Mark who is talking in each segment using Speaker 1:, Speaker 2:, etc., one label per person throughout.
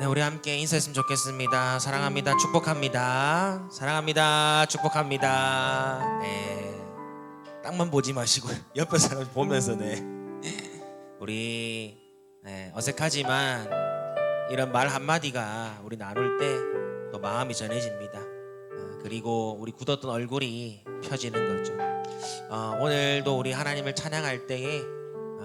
Speaker 1: 네, 우리 함께 인사했으면 좋겠습니다. 사랑합니다. 축복합니다. 사랑합니다. 축복합니다. 네, 땅만 보지 마시고 옆에 사람 보면서 우리 어색하지만 이런 말 한마디가 우리 나눌 때 또 마음이 전해집니다. 그리고 우리 굳었던 얼굴이 펴지는 거죠. 오늘도 우리 하나님을 찬양할 때에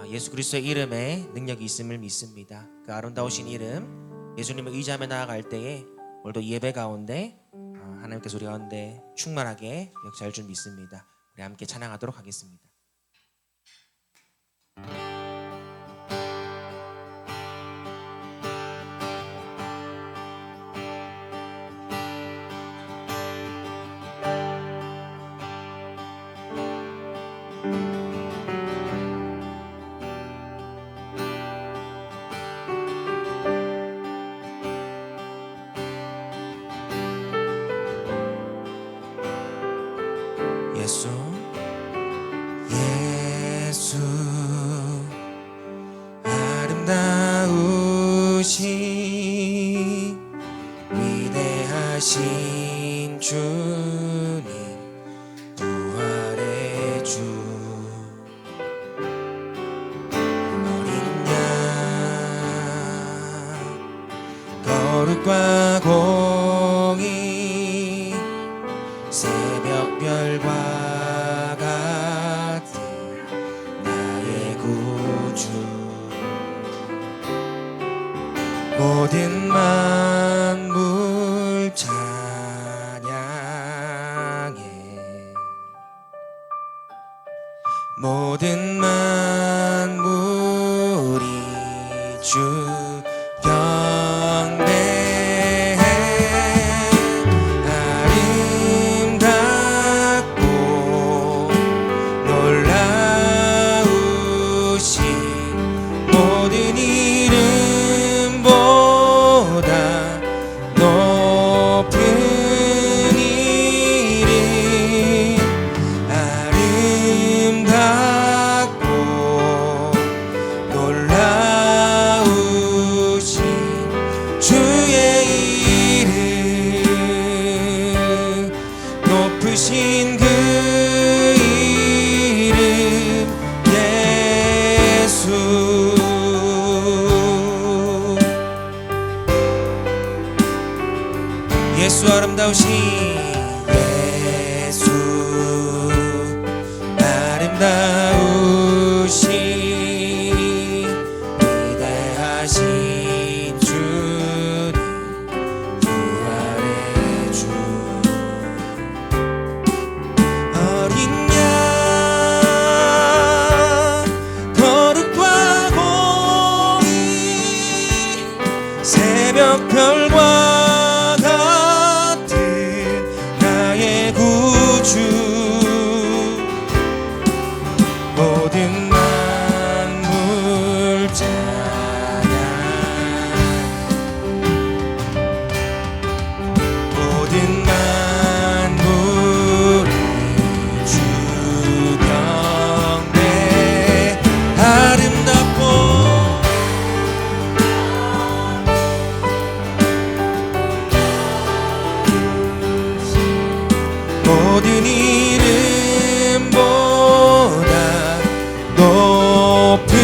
Speaker 1: 예수 그리스도의 이름에 능력이 있음을 믿습니다. 그 아름다우신 이름 예수님을 의지하며 나아갈 때에 오늘도 예배 가운데 하나님께서 우리 가운데 충만하게 역사할 줄 믿습니다. 우리 함께 찬양하도록 하겠습니다. 예수 예수 아름다우신 위대하신 주님 부활의 주 어린 양 거룩과 공의 새벽별과 모든 만물 찬양해 모든 만물이 주 경배해 아름답고 놀라우신 모든 이름 높은 이름 아름답고 놀라우신 주의 이름 높으신 그 이름 예수 예수 아름다우신 예수 아름다우신 위대하신 주님 부활의 주 어린 양 거룩과 공의 새벽별과 모든 만물 찬양 모든 만물이 주 경배 아름답고 모든 이름보다 높은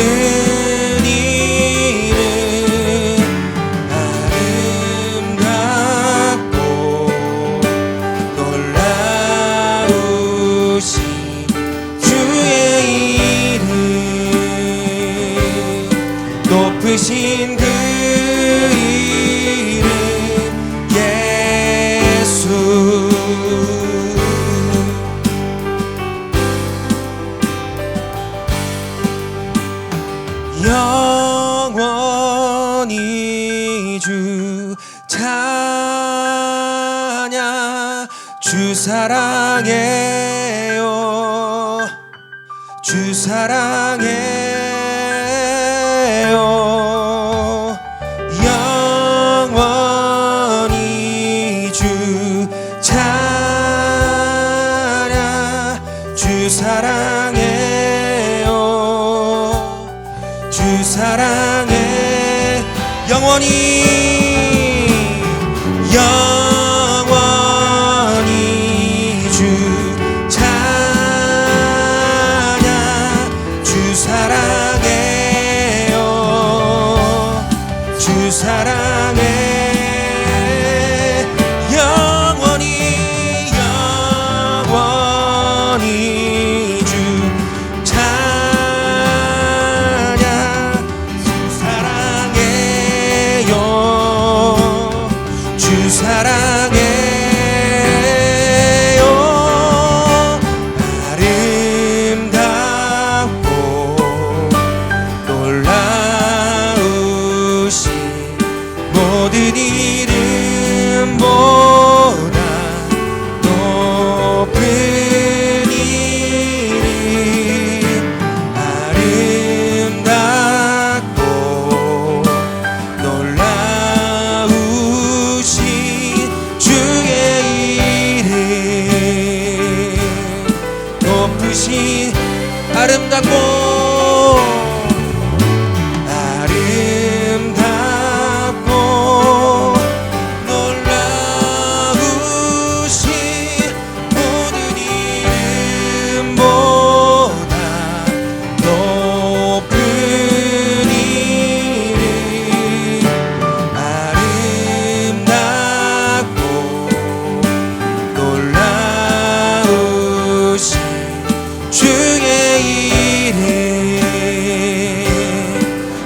Speaker 1: 이름 아름답고 놀라우신 주의 이름 높으신 그 이름 예수 영원히 주 찬양 주 사랑해요 주 사랑해요 영원히 주 찬양 주 사랑해요 주 사랑해 영원히 영원히 주 찬양. 주 사랑해요. 주 사랑해. 영원히 영원히 주 찬양. 주 사랑해요. 주 사랑해요. 아름답고 놀라우신 모든 이름보다 높은 이름. 아름답고 놀라우신 주의 이름. 높으신 아름답고 아름답고 놀라우신 모든 이름보다 높은 이름. 아름답고 놀라우신 주의 이름.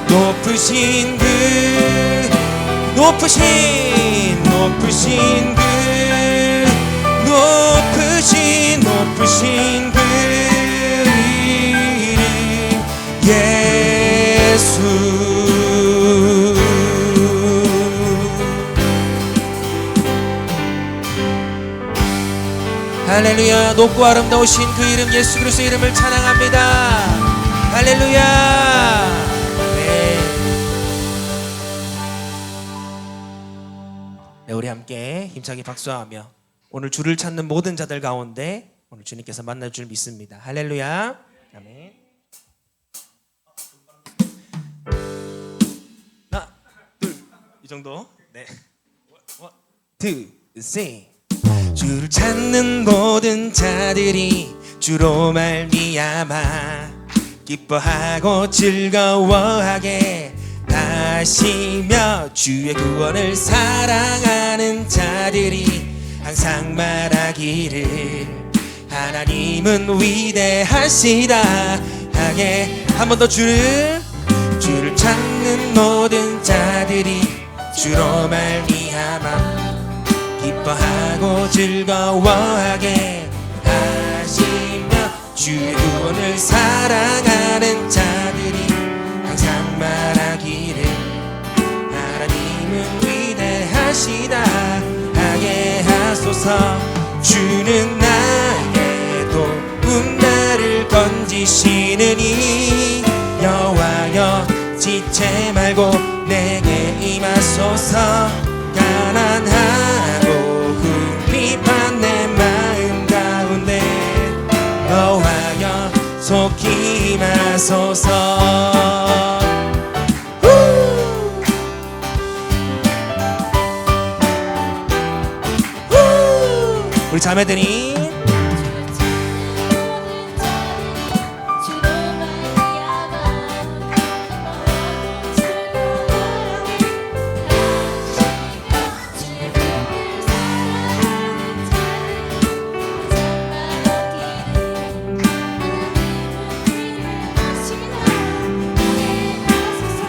Speaker 1: 높으신 그 높으신 그 높으신 그 이름 예수. 할렐루야. 높고 아름다우신 그 이름 예수 그리스도의 이름을 찬양합니다. 할렐루야. 네, 우리 함께 힘차게 박수하며 오늘 주를 찾는 모든 자들 가운데 오늘 주님께서 만날 줄 믿습니다. 할렐루야. 아멘. 하나, 둘, 이 정도. 네. 원, 투, 셋. 주를 찾는 모든 자들이 주로 말미암아 기뻐하고 즐거워하게 하시며 주의 구원을 사랑하는 자들이 항상 말하기를 하나님은 위대하시다 하게. 한 번 더. 주를 찾는 모든 자들이 주로 말미암아 기뻐하고 즐거워하게 하시며 주의 구원을 사랑하는 자들이 항상 말하기를 하나님은 위대하시다 하게 하소서. 주는 나의 도움 나를 건지시느니 여호와여 지체 말고 내게 임하소서. 가난하고 궁핍한 내 마음 가운데 여호와여 속히 임하소서. 우리 자매들이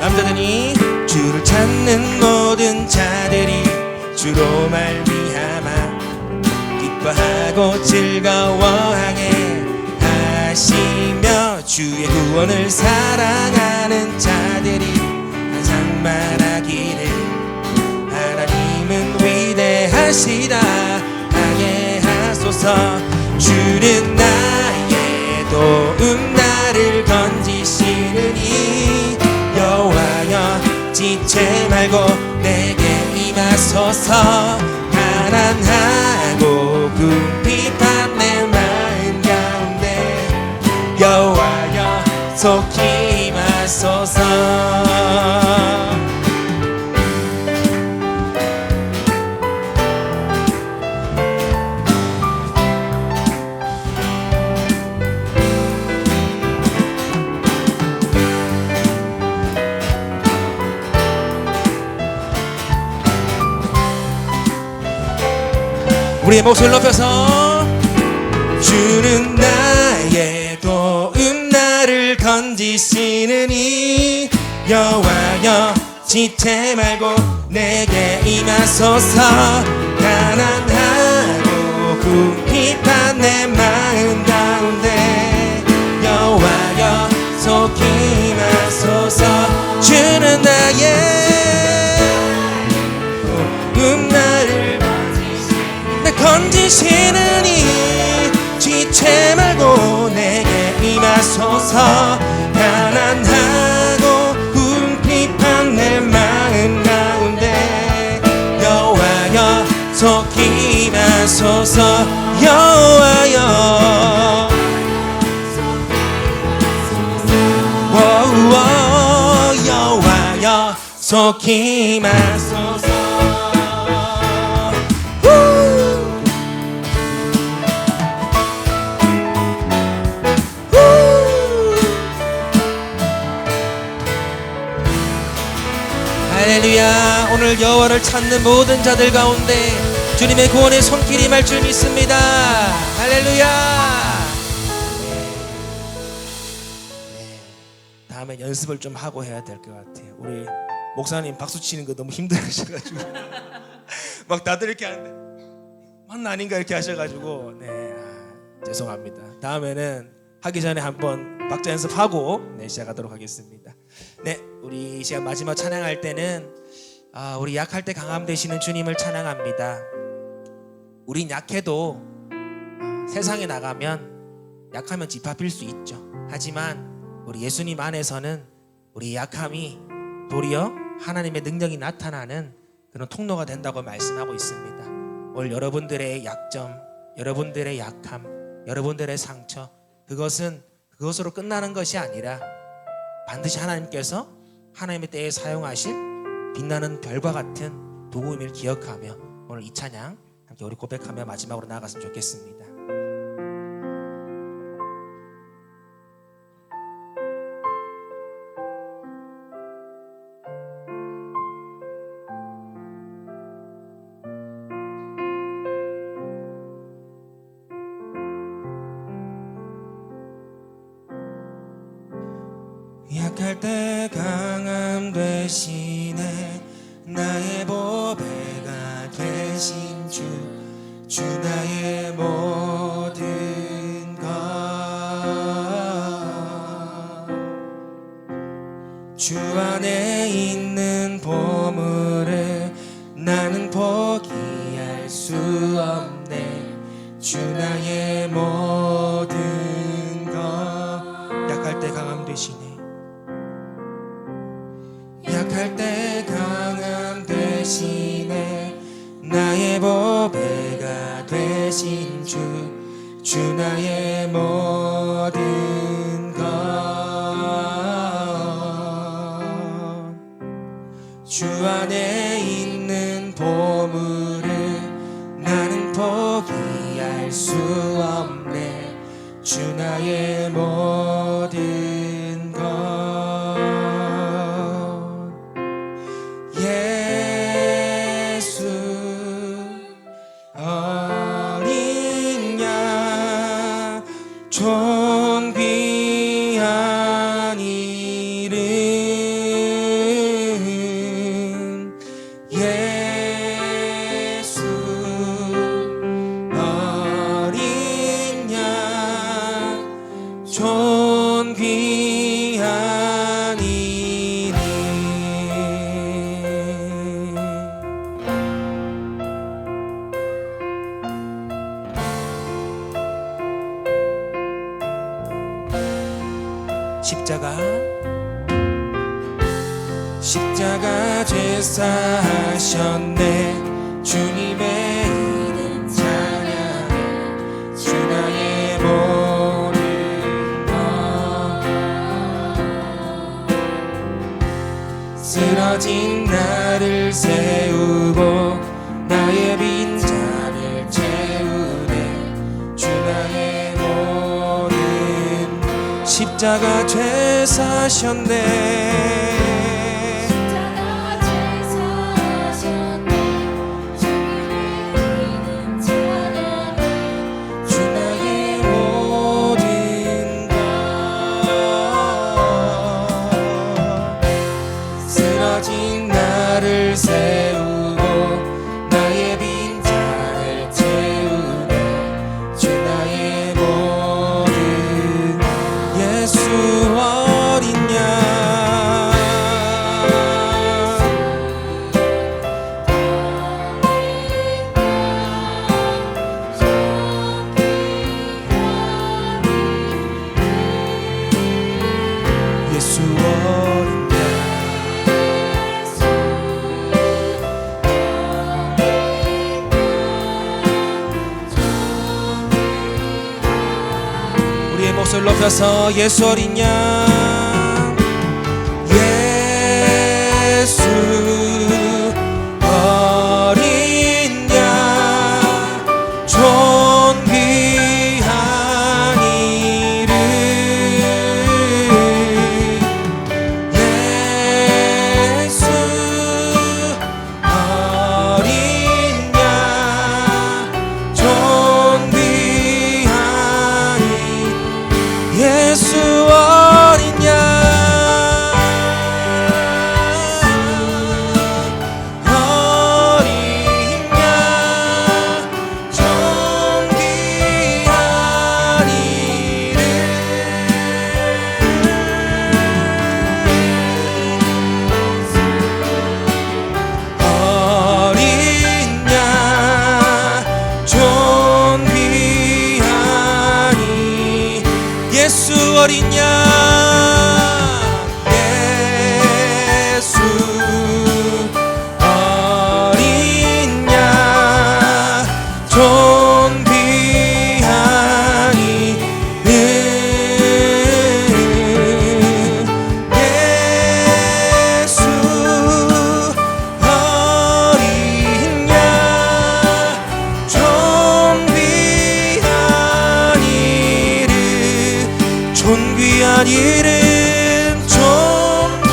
Speaker 1: 남자들이 주를 찾는 모든 자들이 주로 말미암아 기뻐하고 즐거워하게 하시며 주의 구원을 사랑하는 자들이 항상 말하기를 하나님은 위대하시다 하게 하소서. 주는 나의 도움 나를 건지시느니 여호와여 지체 말고 내게 임하소서. 가난하고 궁핍한 내 마음 가운데 여호와여 속히 임하소서. 우리의 목소리를 높여서 주는 나의 도움 나를 건지시느니 여호와여 지체 말고 내게 임하소서 가난하고 궁핍한 내 마음 가운데 여호와여 속히 임하소서 주는 나의 나를 건지시느니 지체 말고 내게 임하소서 가난하고 궁핍한 내 마음 가운데 여호와여 속히 임하소서 여호와여 여호와여 속히 임하소서 할렐루야. 오늘 여호와를 찾는 모든 자들 가운데 주님의 구원의 손길이 임할 줄 믿습니다. 할렐루야. 다음에 연습을 좀 하고 해야 될 것 같아요. 우리 목사님 박수 치는 거 너무 힘들으셔가지고 막 다들 이렇게 하는데 맞나 아닌가 이렇게 하셔가지고 죄송합니다. 다음에는 하기 전에 한번 박자 연습하고 시작하도록 하겠습니다. 우리 시간 마지막 찬양할 때는 우리 약할 때 강함 되시는 주님을 찬양합니다. 우린 약해도 세상에 나가면 약하면 짓밟힐 수 있죠. 하지만 우리 예수님 안에서는 우리 약함이 도리어 하나님의 능력이 나타나는 그런 통로가 된다고 말씀하고 있습니다. 오늘 여러분들의 약점, 여러분들의 약함, 여러분들의 상처 그것으로 끝나는 것이 아니라 반드시 하나님께서 하나님의 때에 사용하실 빛나는 별과 같은 도구임을 기억하며 오늘 이 찬양 함께 우리 고백하며 마지막으로 나아갔으면 좋겠습니다. 약할 때 강함 되시네 나의 보배가 되신 주 나의 모든 것 주 안에 있는 보물을 나는 포기할 수 없네 주 나의 모든 것 약할 때 강함 되시네 약할 때 강함 되시네 나의 보배가 되신 주 나의 모든 것 주 안에 있는 보물을 나는 포기할 수 없네 주 나의 모든 것 예수 어린 양 존귀한 이름 예수 어린 양 존귀한 이름 십자가 제사하셨네 주님의 이름 찬양해 주 나의 모든 것 쓰러진 나를 세우고 나의 빈잔을 채우네 주 나의 모든 십자가 제사하셨네 높여서 예수 어린 양, 예수 어린 양, 존귀한 이름, 예수 어린 양, 존귀한 예수 어린 양, 어린 양, 존귀한 이름, 어린 양, 존귀한 예수 어린 양, 예수 어린 양, 존귀한 이름, 예수 어린 양, 존귀한 이름, 존귀한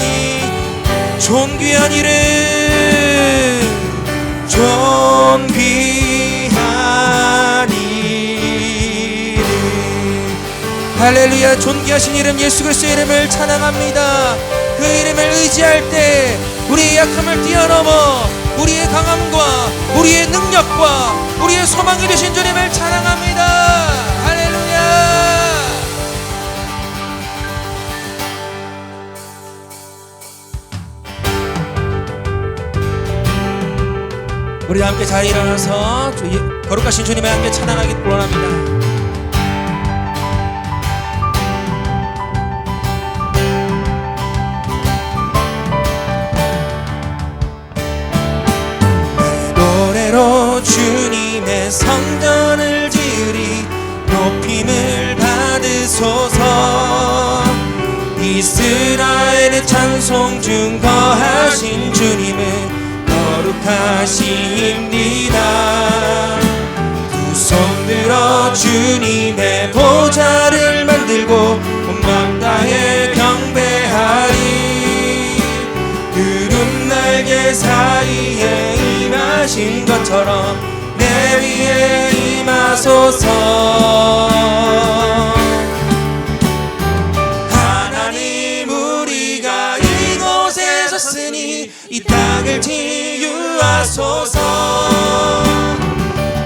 Speaker 1: 이름, 존귀한 이름, 존귀한 이름. 할렐루야. 존귀하신 이름 예수 그리스도의 이름을 찬양합니다. 그 이름을 의지할 때 우리의 약함을 뛰어넘어 우리의 강함과 우리의 능력과 우리의 소망이 되신 주님을 찬양합니다. 할렐루야. 우리 함께 자리에 일어나서 거룩하신 주님의 함께 찬양하기를 원합니다. 노래로 주님의 성전을 지으리, 높임을 받으소서. 이스라엘의 찬송 중 거하신 주님은 거룩하십니다. 두 손 들어 주님의 보좌를 만들고 온 맘 다해 경배하리. 구름 날개 사이에 임하신 것처럼 내 위에 임하소서. 하나님 우리가 이곳에 섰으니 이 땅을 치유하소서.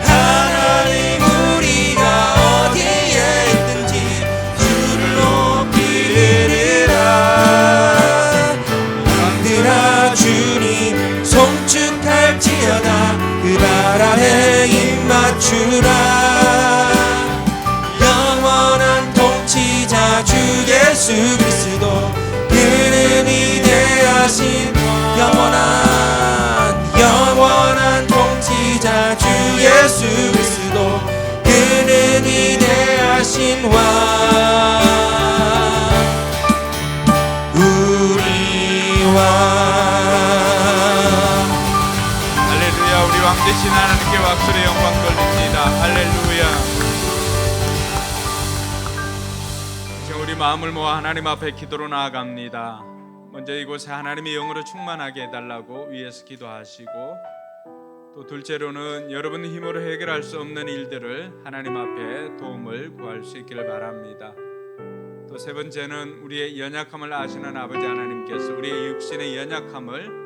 Speaker 1: 하나님 우리가 어디에 있든지 주를 높이리라. 왕들아 주님 송축할지어다. 그 발 아래 입 맞추라. 영원한 통치자 주 예수 그리스도, 그는 위대하신 영원한 통치자 주 예수 그리스도, 그는 위대하신 왕, 우리 왕.
Speaker 2: 할렐루야. 우리 왕 되신 하나님께 박수의 영광 돌립니다. 할렐루야. 지금 우리 마음을 모아 하나님 앞에 기도로 나아갑니다. 먼저 이곳에 하나님의 영으로 충만하게 해달라고 위에서 기도하시고, 또 둘째로는 여러분의 힘으로 해결할 수 없는 일들을 하나님 앞에 도움을 구할 수 있기를 바랍니다. 또 세 번째는 우리의 연약함을 아시는 아버지 하나님께서 우리의 육신의 연약함을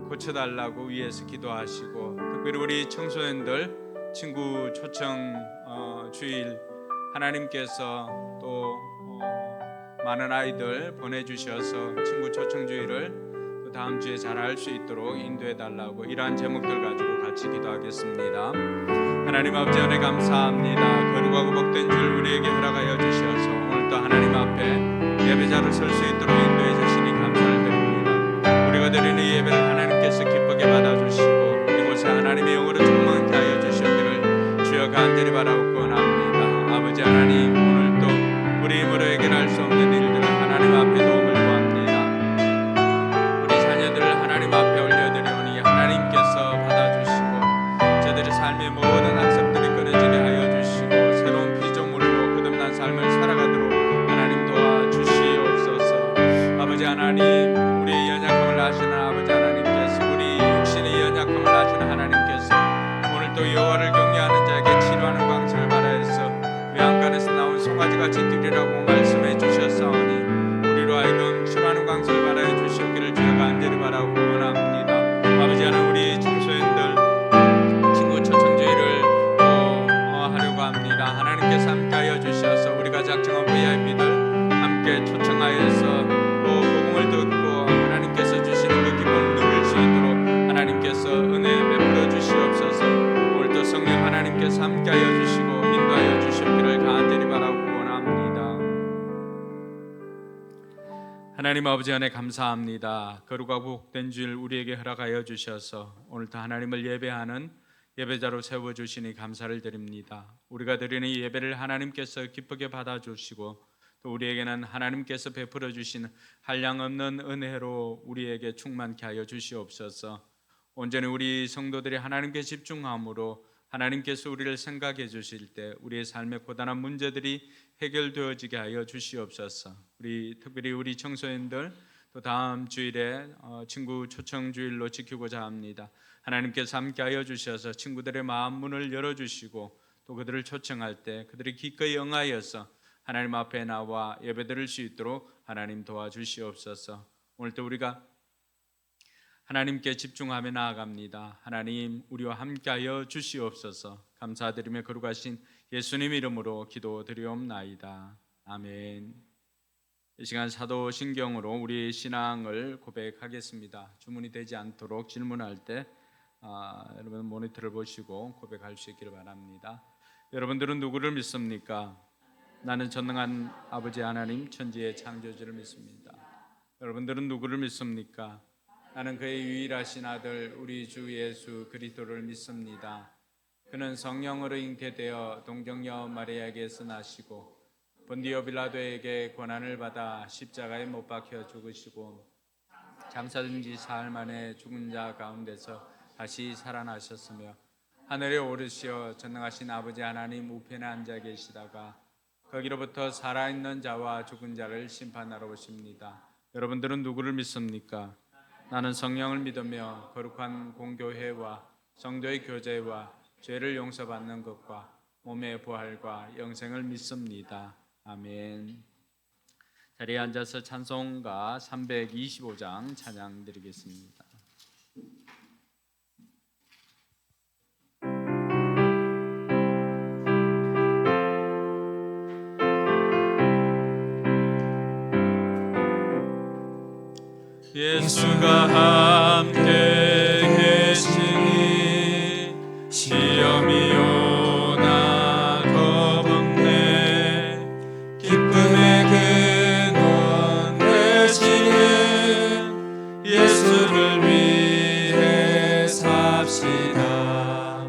Speaker 2: 고쳐달라고 위에서 기도하시고, 특별히 우리 청소년들 친구 초청 주일 하나님께서 또 많은 아이들 보내주셔서 친구 초청 주일을 또 다음 주에 잘할 수 있도록 인도해달라고 이러한 제목들 가지고 같이 기도하겠습니다. 하나님 아버지 은혜 감사합니다. 거룩하고 복된 줄 우리에게 허락하여 주셔서 오늘도 하나님 앞에 예배자로 설 수 있도록 인도해 주시니 감사를 드립니다. 우리가 드리는 이 예배를 하나님께서 기쁘게 받아주시고 이곳에 하나님의 영으로 충만케 하여 주시기를 주여 간절히 바라옵고 원합니다. 아버지 아버지 하나님, 오늘도 우리 힘으로 해결할 수 없는 일들을 하나님 앞에 도움을 구합니다. 우리 자녀들을 하나님 앞에 올려드리오니 하나님께서 받아주시고 저들의 삶의 모든 악습들이 끊어지게 하여 주시고 새로운 피조물로 거듭난 삶을 살아가도록 하나님 도와주시옵소서. 아버지 하나님, 우리의 연약함을 아시는 아버지 하나님께서, 우리 육신의 연약함을 아시는 하나님께서 오늘도 여호와를 경외하는 자에게 치료하는 광선을 발하여서 외양간에서 나온 송아지같이 뛰리라고 말씀해 주셨사오니 우리로 하여금 치료하는 광선을 발하여 주시옵기를 주여 간절히 바라고 원합니다. 아버지 하나님, 우리 청소년들 친구 초청주의를 하려고 합니다. 하나님께서 함께하여 주셔서 우리가 작정한 VIP들 함께 초청하여서 복음을 듣고 하나님께서 주시는 그 기쁨을 누릴 수 있도록 하나님께서 은혜 베풀어 주시옵소서. 오늘도 성령 하나님께서 함께하여 주시고 인도하여 주시기를 간절히 바라고 원합니다. 하나님 아버지 안에 감사합니다. 거룩하고 복된 주일 우리에게 허락하여 주셔서 오늘도 하나님을 예배하는 예배자로 세워주시니 감사를 드립니다. 우리가 드리는 이 예배를 하나님께서 기쁘게 받아주시고 또 우리에게는 하나님께서 베풀어 주신 한량없는 은혜로 우리에게 충만케 하여 주시옵소서. 온전히 우리 성도들이 하나님께 집중함으로 하나님께서 우리를 생각해 주실 때 우리의 삶의 고단한 문제들이 해결되어지게 하여 주시옵소서. 특별히 우리 청소년들 또 다음 주일에 친구 초청 주일로 지키고자 합니다. 하나님께서 함께하여 주셔서 친구들의 마음 문을 열어주시고 또 그들을 초청할 때 그들이 기꺼이 응하여서 하나님 앞에 나와 예배드릴 수 있도록 하나님 도와주시옵소서. 오늘도 우리가 하나님께 집중하며 나아갑니다. 하나님, 우리와 함께하여 주시옵소서. 감사드리며 거룩하신 예수님 이름으로 기도드리옵나이다. 아멘. 이 시간 사도신경으로 우리의 신앙을 고백하겠습니다. 주문이 되지 않도록 질문할 때 여러분 모니터를 보시고 고백할 수 있기를 바랍니다. 여러분들은 누구를 믿습니까? 나는 전능한 아버지 하나님 천지의 창조주를 믿습니다. 여러분들은 누구를 믿습니까? 나는 그의 유일하신 아들 우리 주 예수 그리스도를 믿습니다. 그는 성령으로 잉태되어 동정녀 마리아에게서 나시고 본디오 빌라도에게 고난을 받아 십자가에 못 박혀 죽으시고 장사된 지 사흘 만에 죽은 자 가운데서 다시 살아나셨으며 하늘에 오르시어 전능하신 아버지 하나님 우편에 앉아 계시다가 거기로부터 살아있는 자와 죽은 자를 심판하러 오십니다. 여러분들은 누구를 믿습니까? 나는 성령을 믿으며 거룩한 공교회와 성도의 교제와 죄를 용서받는 것과 몸의 부활과 영생을 믿습니다. 아멘. 자리에 앉아서 찬송가 325장 찬양 드리겠습니다. 예수가 함께 계시니 시험이 오나 겁없네. 기쁨의 근원 되시는 예수를 위해 삽시다.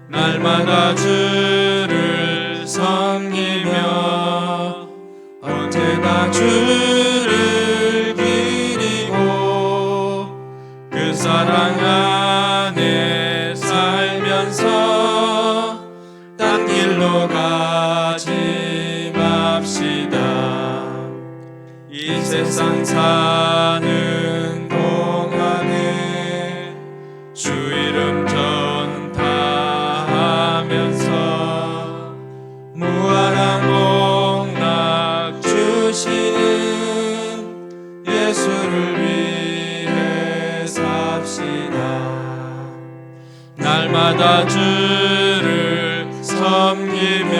Speaker 2: 날마다 주를 섬기며 언제나 주를 사랑 안에 살면서 딴 길로 가지 맙시다. 이 세상 사는 동안에 주 이름 전파하면서 무한한 복락 주시는 예수를 위해 날마다 주를 섬기며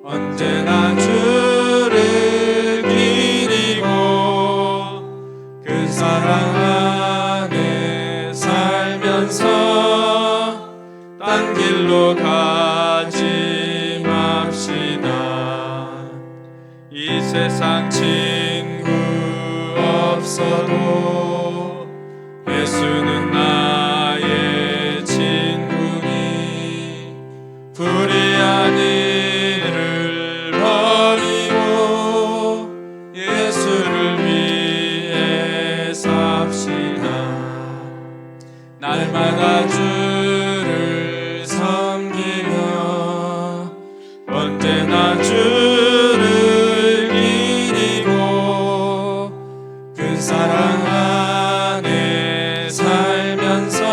Speaker 2: 언제나 주를 기리고 그 사랑 안에 살면서 딴 길로 가지 맙시다. 이 세상 친구 없어도 예수는 나의 친구니 불이 아닌 날마다 주를 섬기며 언제나 주를 기리고 그 사랑 안에 살면서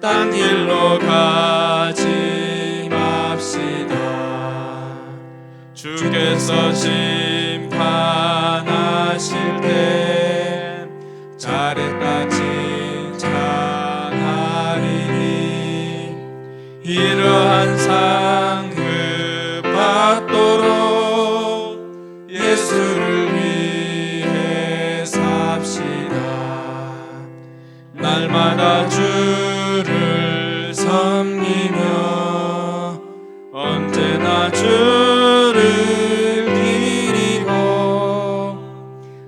Speaker 2: 딴 길로 가지 맙시다. 주께서 심판하실 때 잘했다 칭찬하리니 이러한 상급 받도록 예수를 위해 삽시다. 날마다 주를 섬기며 언제나 주를 기리고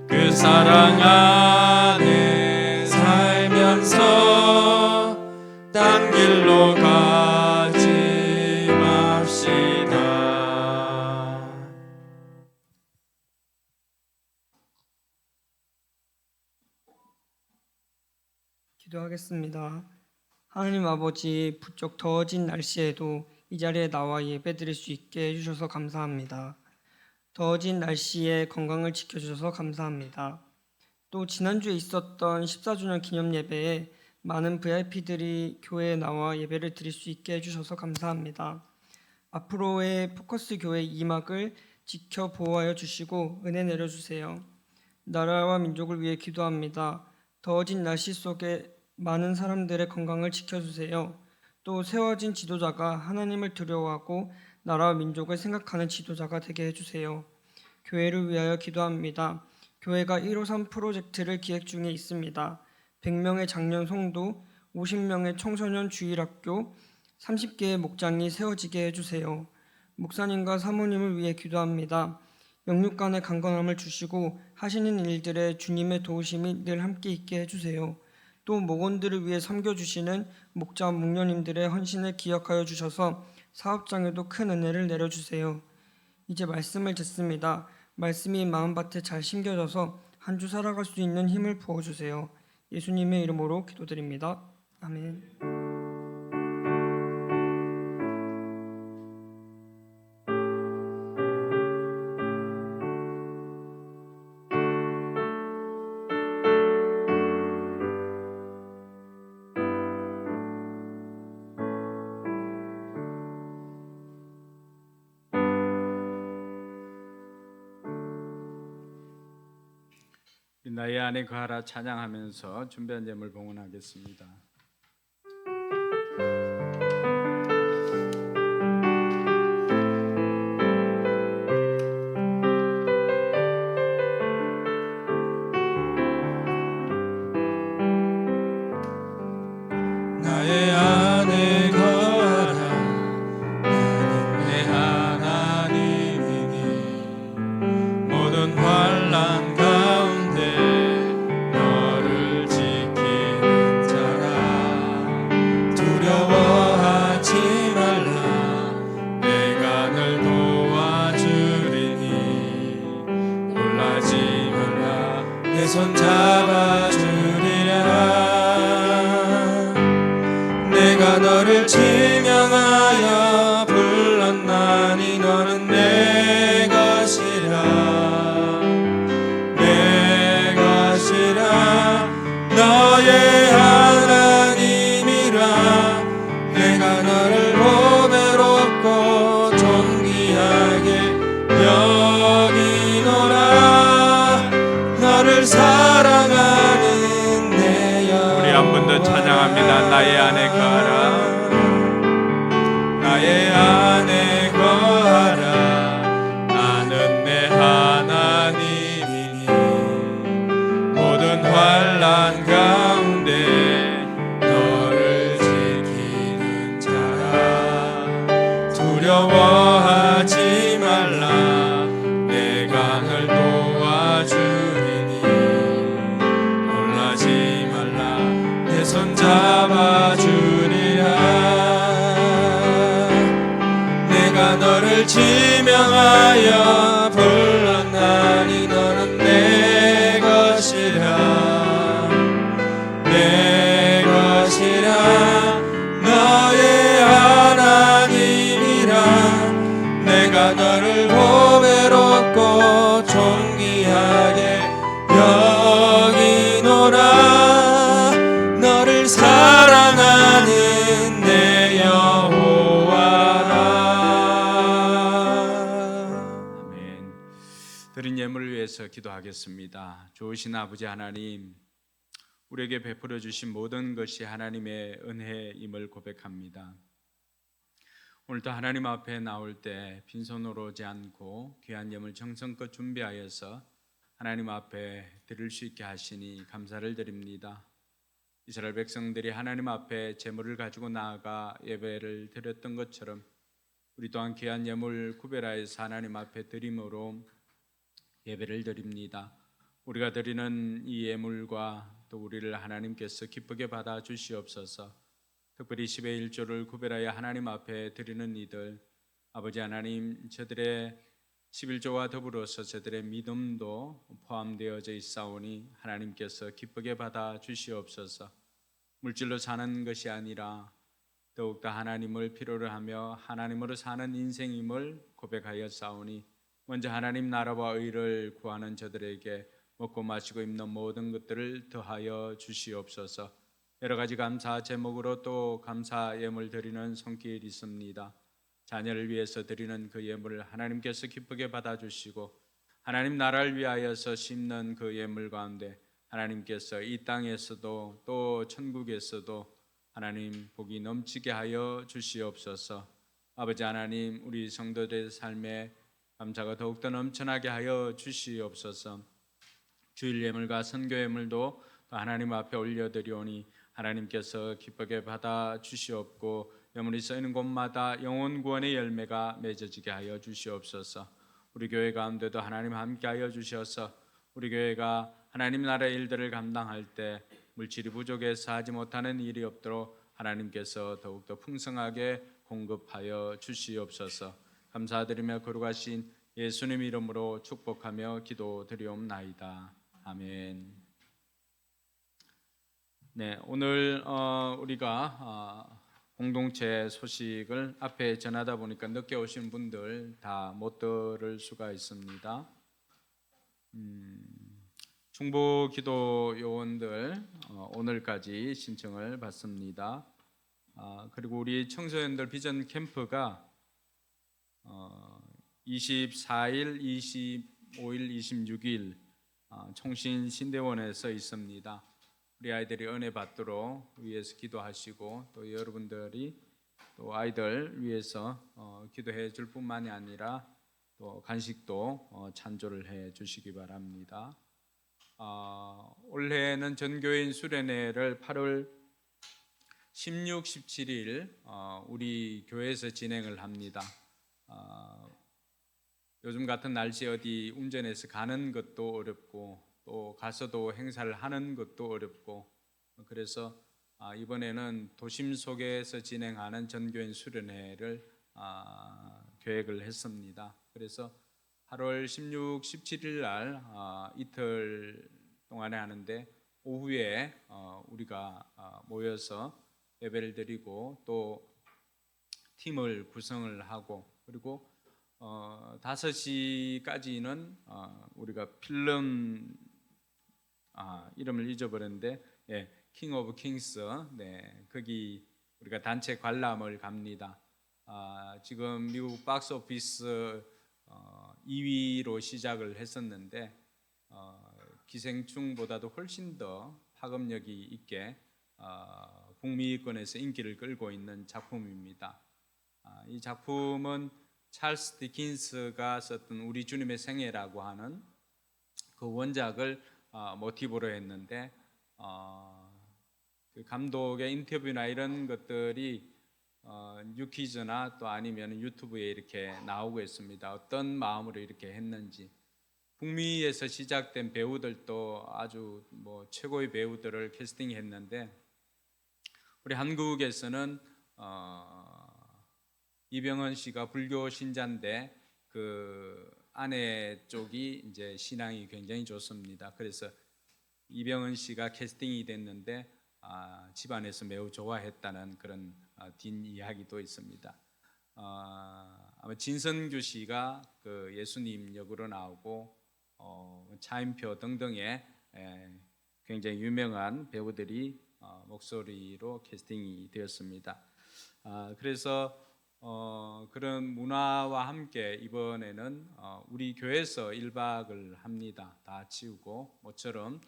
Speaker 2: 그 사랑 안에 살면서 딴 길로 가지 맙시다.
Speaker 3: 기도하겠습니다. 하나님 아버지, 부쩍 더워진 날씨에도 이 자리에 나와 예배드릴 수 있게 해주셔서 감사합니다. 더워진 날씨에 건강을 지켜주셔서 감사합니다. 또 지난주에 있었던 14주년 기념 예배에 많은 VIP들이 교회에 나와 예배를 드릴 수 있게 해주셔서 감사합니다. 앞으로의 포커스 교회 2막을 지켜 보호하여 주시고 은혜 내려주세요. 나라와 민족을 위해 기도합니다. 더워진 날씨 속에 많은 사람들의 건강을 지켜주세요. 또 세워진 지도자가 하나님을 두려워하고 나라와 민족을 생각하는 지도자가 되게 해주세요. 교회를 위하여 기도합니다. 교회가 153 프로젝트를 기획 중에 있습니다. 100명의 장년 성도, 50명의 청소년 주일학교, 30개의 목장이 세워지게 해주세요. 목사님과 사모님을 위해 기도합니다. 영육간의 강건함을 주시고 하시는 일들에 주님의 도우심이 늘 함께 있게 해주세요. 또 목원들을 위해 섬겨주시는 목자 목녀님들의 헌신을 기억하여 주셔서 사업장에도 큰 은혜를 내려주세요. 이제 말씀을 듣습니다. 말씀이 마음밭에 잘 심겨져서 한 주 살아갈 수 있는 힘을 부어주세요. 예수님의 이름으로 기도드립니다. 아멘.
Speaker 2: 나의 안에 거하라 찬양하면서 준비한 예물 봉헌하겠습니다. 나의 안에 거하라 나는 내 하나님이니 모든 환난 너를 지키는 자라 두려워하지 말라 내가 널 도와주리니 놀라지 말라 내 손 잡아주리라 내가 너를 지명하여 불렀나니 너는 내 것이라 너의 하나님이라 내가 너를 보배롭고 존귀하게 여기노라 너를 사랑하는 내 영 우리 한 번 더 찬양합니다. 나의 안에 거하라 나의 안에 거하라 나는 내 하나님이니 모든 환난 가운데 너를 지키는 자라 두려워하지 말라 내가 널 도와주리니 놀라지 말라 내 손 잡아주리라 내가 너를 지명하여 불렀나니 너는 내 것이라 내 기도를 위해서 기도하겠습니다. 좋으신 아버지 하나님, 우리에게 베풀어 주신 모든 것이 하나님의 은혜임을 고백합니다. 오늘도 하나님 앞에 나올 때 빈손으로 오지 않고 귀한 예물 정성껏 준비하여서 하나님 앞에 드릴 수 있게 하시니 감사를 드립니다. 이스라엘 백성들이 하나님 앞에 제물을 가지고 나아가 예배를 드렸던 것처럼 우리 또한 귀한 예물 구별하여서 하나님 앞에 드림으로 예배를 드립니다. 우리가 드리는 이 예물과 또 우리를 하나님께서 기쁘게 받아 주시옵소서. 특별히 10의 1조를 구별하여 하나님 앞에 드리는 이들, 아버지 하나님, 저들의 11조와 더불어서 저들의 믿음도 포함되어져 있사오니 하나님께서 기쁘게 받아 주시옵소서. 물질로 사는 것이 아니라 더욱더 하나님을 필요로 하며 하나님으로 사는 인생임을 고백하여 싸우니 먼저 하나님 나라와 의를 구하는 저들에게 먹고 마시고 입는 모든 것들을 더하여 주시옵소서. 여러 가지 감사 제목으로 또 감사 예물 드리는 손길이 있습니다. 자녀를 위해서 드리는 그 예물을 하나님께서 기쁘게 받아주시고 하나님 나라를 위하여서 심는 그 예물 가운데 하나님께서 이 땅에서도 또 천국에서도 하나님 복이 넘치게 하여 주시옵소서. 아버지 하나님, 우리 성도들의 삶에 감사가 더욱더 넘쳐나게 하여 주시옵소서. 주일 예물과 선교 예물도 또 하나님 앞에 올려드리오니 하나님께서 기쁘게 받아 주시옵고 예물이 쌓이는 곳마다 영혼 구원의 열매가 맺어지게 하여 주시옵소서. 우리 교회 가운데도 하나님 함께 하여 주셔서 우리 교회가 하나님 나라의 일들을 감당할 때 물질이 부족해서 하지 못하는 일이 없도록 하나님께서 더욱더 풍성하게 공급하여 주시옵소서. 감사드리며 거룩하신 예수님 이름으로 축복하며 기도드리옵나이다. 아멘. 네, 오늘 우리가 공동체 소식을 앞에 전하다 보니까 늦게 오신 분들 다 못 들을 수가 있습니다. 중보 기도 요원들 오늘까지 신청을 받습니다. 그리고 우리 청소년들 비전 캠프가 24일, 25일, 26일 총신 신대원에서 있습니다. 우리 아이들이 은혜 받도록 위해서 기도하시고 또 여러분들이 또 아이들 위해서 기도해 줄 뿐만이 아니라 또 간식도 찬조를 해 주시기 바랍니다. 올해는 전교인 수련회를 8월 16, 17일 우리 교회에서 진행을 합니다. 요즘 같은 날씨에 어디 운전해서 가는 것도 어렵고 또 가서도 행사를 하는 것도 어렵고 그래서 이번에는 도심 속에서 진행하는 전교인 수련회를 계획을 했습니다. 그래서 8월 16, 17일 날 이틀 동안에 하는데 오후에 우리가 모여서 예배를 드리고 또 팀을 구성을 하고 그리고 5시까지는 우리가 필름 이름을 잊어버렸는데 킹 오브 킹스 거기 우리가 단체 관람을 갑니다. 지금 미국 박스 오피스 2위로 시작을 했었는데 기생충보다도 훨씬 더 파급력이 있게 북미권에서 인기를 끌고 있는 작품입니다. 이 작품은 찰스 디킨스가 썼던 우리 주님의 생애라고 하는 그 원작을 모티브로 했는데 그 감독의 인터뷰나 이런 것들이 뉴키즈나 또 아니면 유튜브에 이렇게 나오고 있습니다. 어떤 마음으로 이렇게 했는지 북미에서 시작된 배우들도 아주 최고의 배우들을 캐스팅했는데 우리 한국에서는 이병헌 씨가 불교 신자인데 그 아내 쪽이 이제 신앙이 굉장히 좋습니다. 그래서 이병헌 씨가 캐스팅이 됐는데 집안에서 매우 좋아했다는 그런 뒷이야기도 있습니다. 아마 진선규 씨가 그 예수님 역으로 나오고 차인표 등등의 굉장히 유명한 배우들이 목소리로 캐스팅이 되었습니다. 그래서 그런 문화와 함께 이번에는 우리 교회에서 1박을 합니다. 다 치우고 모처럼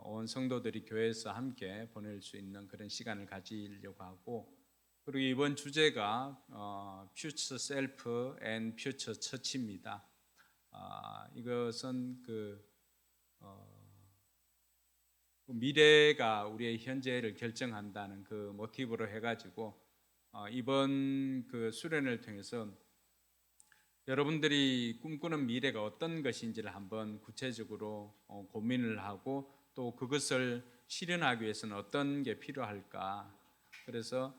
Speaker 2: 온 성도들이 교회에서 함께 보낼 수 있는 그런 시간을 가지려고 하고, 그리고 이번 주제가 Future Self and Future Church입니다. 이것은 미래가 우리의 현재를 결정한다는 그 모티브로 해가지고 이번 그 수련을 통해서 여러분들이 꿈꾸는 미래가 어떤 것인지를 한번 구체적으로 고민을 하고, 또 그것을 실현하기 위해서는 어떤 게 필요할까. 그래서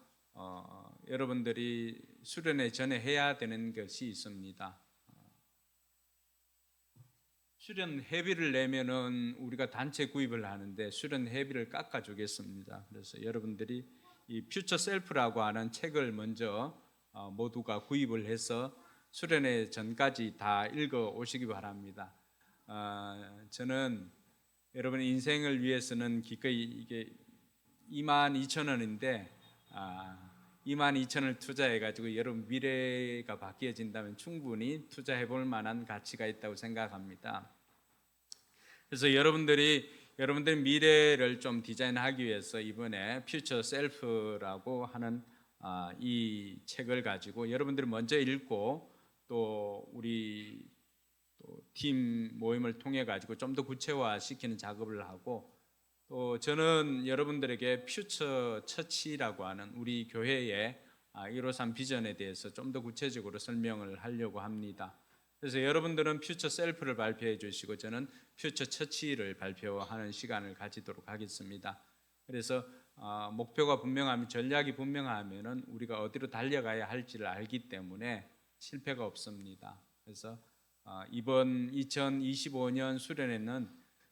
Speaker 2: 여러분들이 수련회 전에 해야 되는 것이 있습니다. 수련 회비를 내면은 우리가 단체 구입을 하는데 수련 회비를 깎아주겠습니다. 그래서 여러분들이 이 퓨처 셀프라고 하는 책을 먼저 모두가 구입을 해서 수련회 전까지 다 읽어 오시기 바랍니다. 저는 여러분의 인생을 위해서는 기꺼이 이게 22,000원인데 22,000원을 투자해가지고 여러분 미래가 바뀌어진다면 충분히 투자해 볼 만한 가치가 있다고 생각합니다. 그래서 여러분들의 미래를 좀 디자인하기 위해서 이번에 Future Self라고 하는 이 책을 가지고 여러분들이 먼저 읽고, 또 우리 팀 모임을 통해 가지고 좀 더 구체화시키는 작업을 하고, 또 저는 여러분들에게 퓨처 처치라고 하는 우리 교회의 153 비전에 대해서 좀 더 구체적으로 설명을 하려고 합니다. 그래서 여러분들은 퓨처 셀프를 발표해 주시고 저는 퓨처 처치를 발표하는 시간을 가지도록 하겠습니다. 그래서 목표가 분명하면, 전략이 분명하면은 우리가 어디로 달려가야 할지를 알기 때문에 실패가 없습니다. 그래서 이번 2025년 수련회는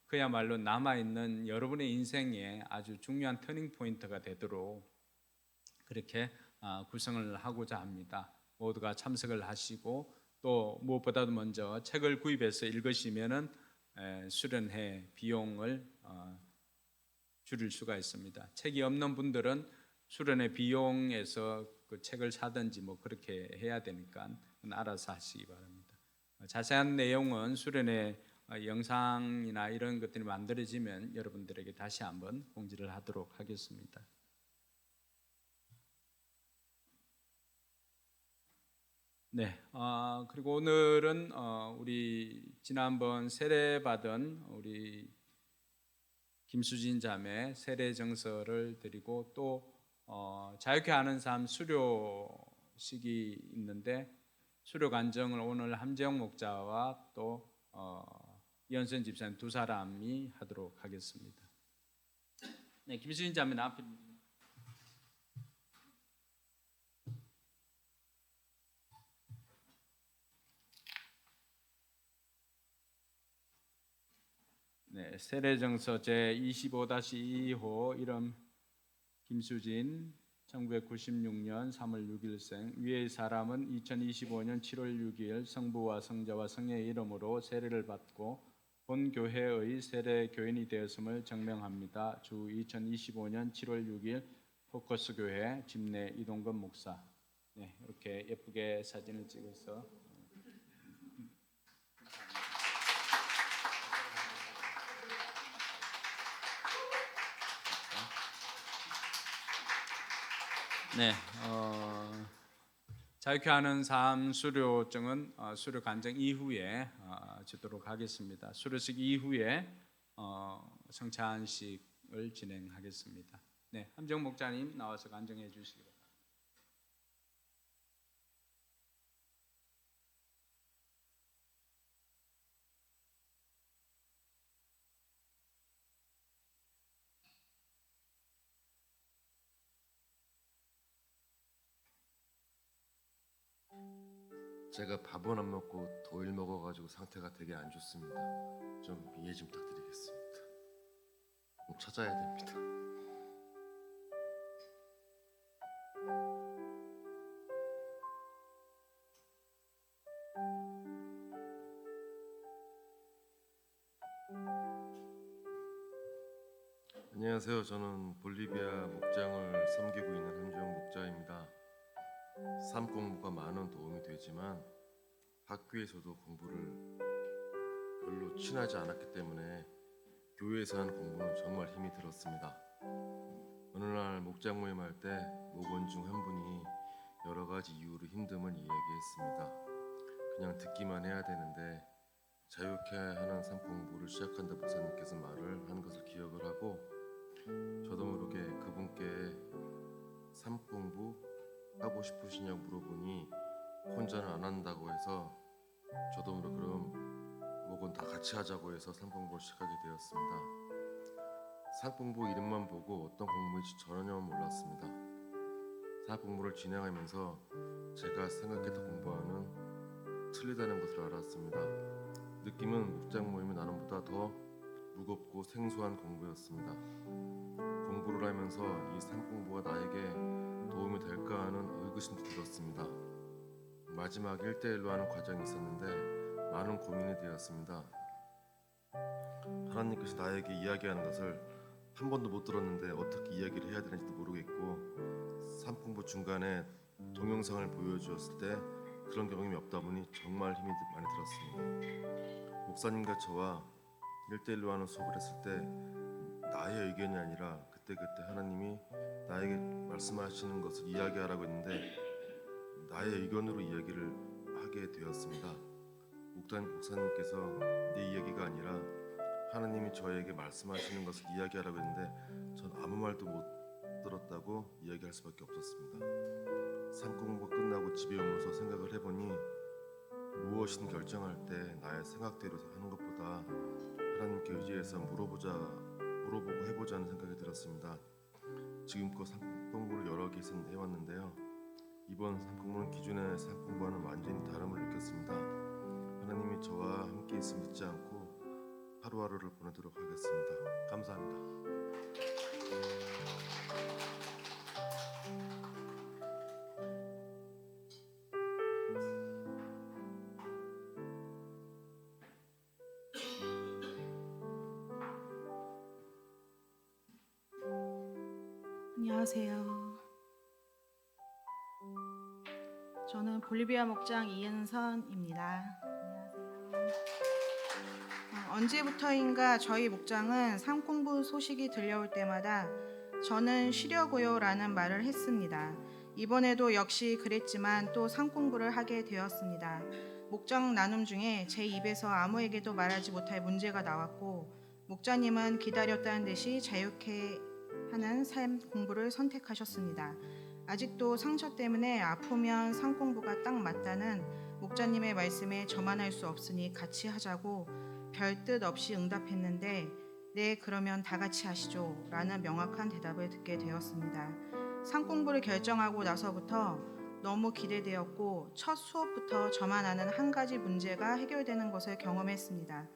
Speaker 2: 그야말로 남아있는 여러분의 인생에 아주 중요한 터닝 포인트가 되도록 그렇게 구성을 하고자 합니다. 모두가 참석을 하시고, 또 무엇보다도 먼저 책을 구입해서 읽으시면은 수련회 비용을 줄일 수가 있습니다. 책이 없는 분들은 수련회 비용에서 그 책을 사든지 뭐 그렇게 해야 되니까 알아서 하시기 바랍니다. 자세한 내용은 수련회 영상이나 이런 것들이 만들어지면 여러분들에게 다시 한번 공지를 하도록 하겠습니다. 네, 그리고 오늘은 우리 지난번 세례 받은 우리 김수진 자매 세례 정서를 드리고, 또 자유케 하는 삶 수료식이 있는데 수료 간정을 오늘 함재영 목자와 또 이현선 집사님 두 사람이 하도록 하겠습니다. 네, 김수진 자매 앞에. 네, 세례정서 제 25-2호, 이름 김수진, 1996년 3월 6일생. 위의 사람은 2025년 7월 6일 성부와 성자와 성령의 이름으로 세례를 받고 본 교회의 세례 교인이 되었음을 증명합니다. 주 2025년 7월 6일 포커스 교회 집내 이동건 목사. 네, 이렇게 예쁘게 사진을 찍어서 네, 자유케 하는 삶 수료증은 수료 간정 이후에 주도록 하겠습니다. 수료식 이후에 성찬식을 진행하겠습니다. 네, 함정 목자님 나와서 간정해 주시기 바랍니다.
Speaker 4: 제가 밥은 안 먹고 더위를 먹어가지고 상태가 되게 안 좋습니다. 좀 이해 좀 부탁드리겠습니다. 꼭 찾아야 됩니다. 안녕하세요. 저는 볼리비아 목장을 섬기고 있는 함주영 목자입니다. 삶 공부가 많은 도움이 되지만 학교에서도 공부를 별로 친하지 않았기 때문에 교회에서 하는 공부는 정말 힘이 들었습니다. 어느 날 목장 모임할 때 목원 중 한 분이 여러 가지 이유로 힘듦을 이야기했습니다. 그냥 듣기만 해야 되는데 자유케 하는 삶 공부를 시작한다 목사님께서 말을 한 것을 기억을 하고 저도 모르게 그분께 삶 공부 하고 싶으시냐고 물어보니 혼자는 안 한다고 해서 저도 모르게 그럼 목은 다 같이 하자고 해서 삶 공부를 시작하게 되었습니다. 삶 공부 이름만 보고 어떤 공부인지 전혀 몰랐습니다. 삶 공부를 진행하면서 제가 생각했던 공부와는 틀리다는 것을 알았습니다. 느낌은 목장 모임이 나눔보다 더 무겁고 생소한 공부였습니다. 공부를 하면서 이 삶 공부가 나에게 도움이 될까 하는 의구심도 들었습니다. 마지막 1대1로 하는 과정이 있었는데 많은 고민이 되었습니다. 하나님께서 나에게 이야기하는 것을 한 번도 못 들었는데 어떻게 이야기를 해야 되는지도 모르겠고 삶 공부 중간에 동영상을 보여주었을 때 그런 경험이 없다 보니 정말 힘이 많이 들었습니다. 목사님과 저와 1대1로 하는 수업을 했을 때 나의 의견이 아니라 그때 하나님이 나에게 말씀하시는 것을 이야기하라고 했는데 나의 의견으로 이야기를 하게 되었습니다. 목사님께서 내 이야기가 아니라 하나님이 저에게 말씀하시는 것을 이야기하라고 했는데 전 아무 말도 못 들었다고 이야기할 수밖에 없었습니다. 삶 공부가 끝나고 집에 오면서 생각을 해보니 무엇이든 결정할 때 나의 생각대로 하는 것보다 하나님께 의지해서 물어보고 해보자는 생각이 들었습니다. 지금껏 삶 공부를 여러 개 해왔는데요. 이번 삶 공부는 기존의 삶 공부와는 완전히 다름을 느꼈습니다. 하나님이 저와 함께 있음을 잊지 않고 하루하루를 보내도록 하겠습니다. 감사합니다.
Speaker 5: 안녕하세요. 저는 볼리비아 목장 이은선입니다. 안녕하세요. 언제부터인가 저희 목장은 삶 공부 소식이 들려올 때마다 저는 쉬려고요 라는 말을 했습니다. 이번에도 역시 그랬지만 또 삶 공부를 하게 되었습니다. 목장 나눔 중에 제 입에서 아무에게도 말하지 못할 문제가 나왔고 목자님은 기다렸다는 듯이 자유케 하는 삶 공부를 선택하셨습니다. 아직도 상처 때문에 아프면 삶 공부가 딱 맞다는 목자님의 말씀에 저만 할 수 없으니 같이 하자고 별 뜻 없이 응답했는데 네 그러면 다 같이 하시죠 라는 명확한 대답을 듣게 되었습니다. 삶 공부를 결정하고 나서부터 너무 기대되었고 첫 수업부터 저만 아는 한 가지 문제가 해결되는 것을 경험했습니다.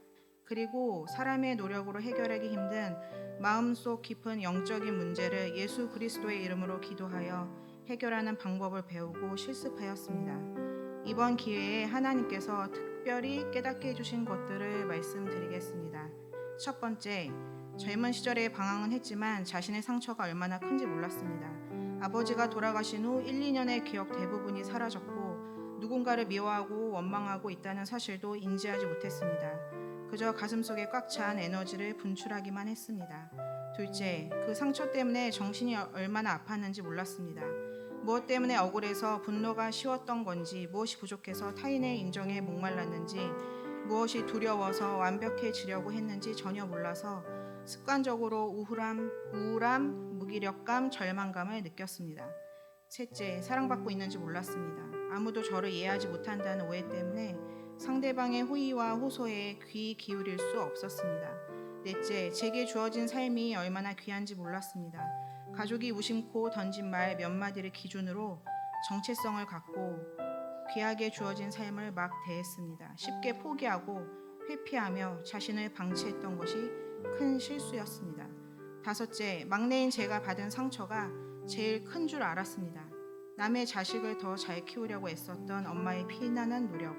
Speaker 5: 그리고 사람의 노력으로 해결하기 힘든 마음속 깊은 영적인 문제를 예수 그리스도의 이름으로 기도하여 해결하는 방법을 배우고 실습하였습니다. 이번 기회에 하나님께서 특별히 깨닫게 해주신 것들을 말씀드리겠습니다. 첫 번째, 젊은 시절에 방황은 했지만 자신의 상처가 얼마나 큰지 몰랐습니다. 아버지가 돌아가신 후 1, 2년의 기억 대부분이 사라졌고 누군가를 미워하고 원망하고 있다는 사실도 인지하지 못했습니다. 그저 가슴속에 꽉 찬 에너지를 분출하기만 했습니다. 둘째, 그 상처 때문에 정신이 얼마나 아팠는지 몰랐습니다. 무엇 때문에 억울해서 분노가 쉬웠던 건지, 무엇이 부족해서 타인의 인정에 목말랐는지, 무엇이 두려워서 완벽해지려고 했는지 전혀 몰라서 습관적으로 우울함, 무기력감, 절망감을 느꼈습니다. 셋째, 사랑받고 있는지 몰랐습니다. 아무도 저를 이해하지 못한다는 오해 때문에 상대방의 호의와 호소에 귀 기울일 수 없었습니다. 넷째, 제게 주어진 삶이 얼마나 귀한지 몰랐습니다. 가족이 무심코 던진 말 몇 마디를 기준으로 정체성을 갖고 귀하게 주어진 삶을 막 대했습니다. 쉽게 포기하고 회피하며 자신을 방치했던 것이 큰 실수였습니다. 다섯째, 막내인 제가 받은 상처가 제일 큰 줄 알았습니다. 남의 자식을 더 잘 키우려고 애썼던 엄마의 피나는 노력,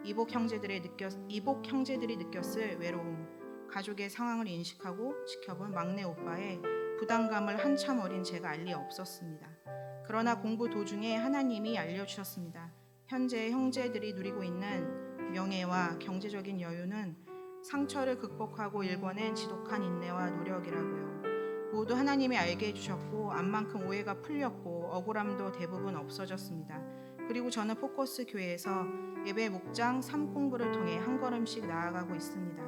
Speaker 5: 이복 형제들이 느꼈을 외로움, 가족의 상황을 인식하고 지켜본 막내 오빠의 부담감을 한참 어린 제가 알 리 없었습니다. 그러나 공부 도중에 하나님이 알려주셨습니다. 현재 형제들이 누리고 있는 명예와 경제적인 여유는 상처를 극복하고 일궈낸 지독한 인내와 노력이라고요. 모두 하나님이 알게 해주셨고 암만큼 오해가 풀렸고 억울함도 대부분 없어졌습니다. 그리고 저는 포커스 교회에서 예배 목장 3공부를 통해 한 걸음씩 나아가고 있습니다.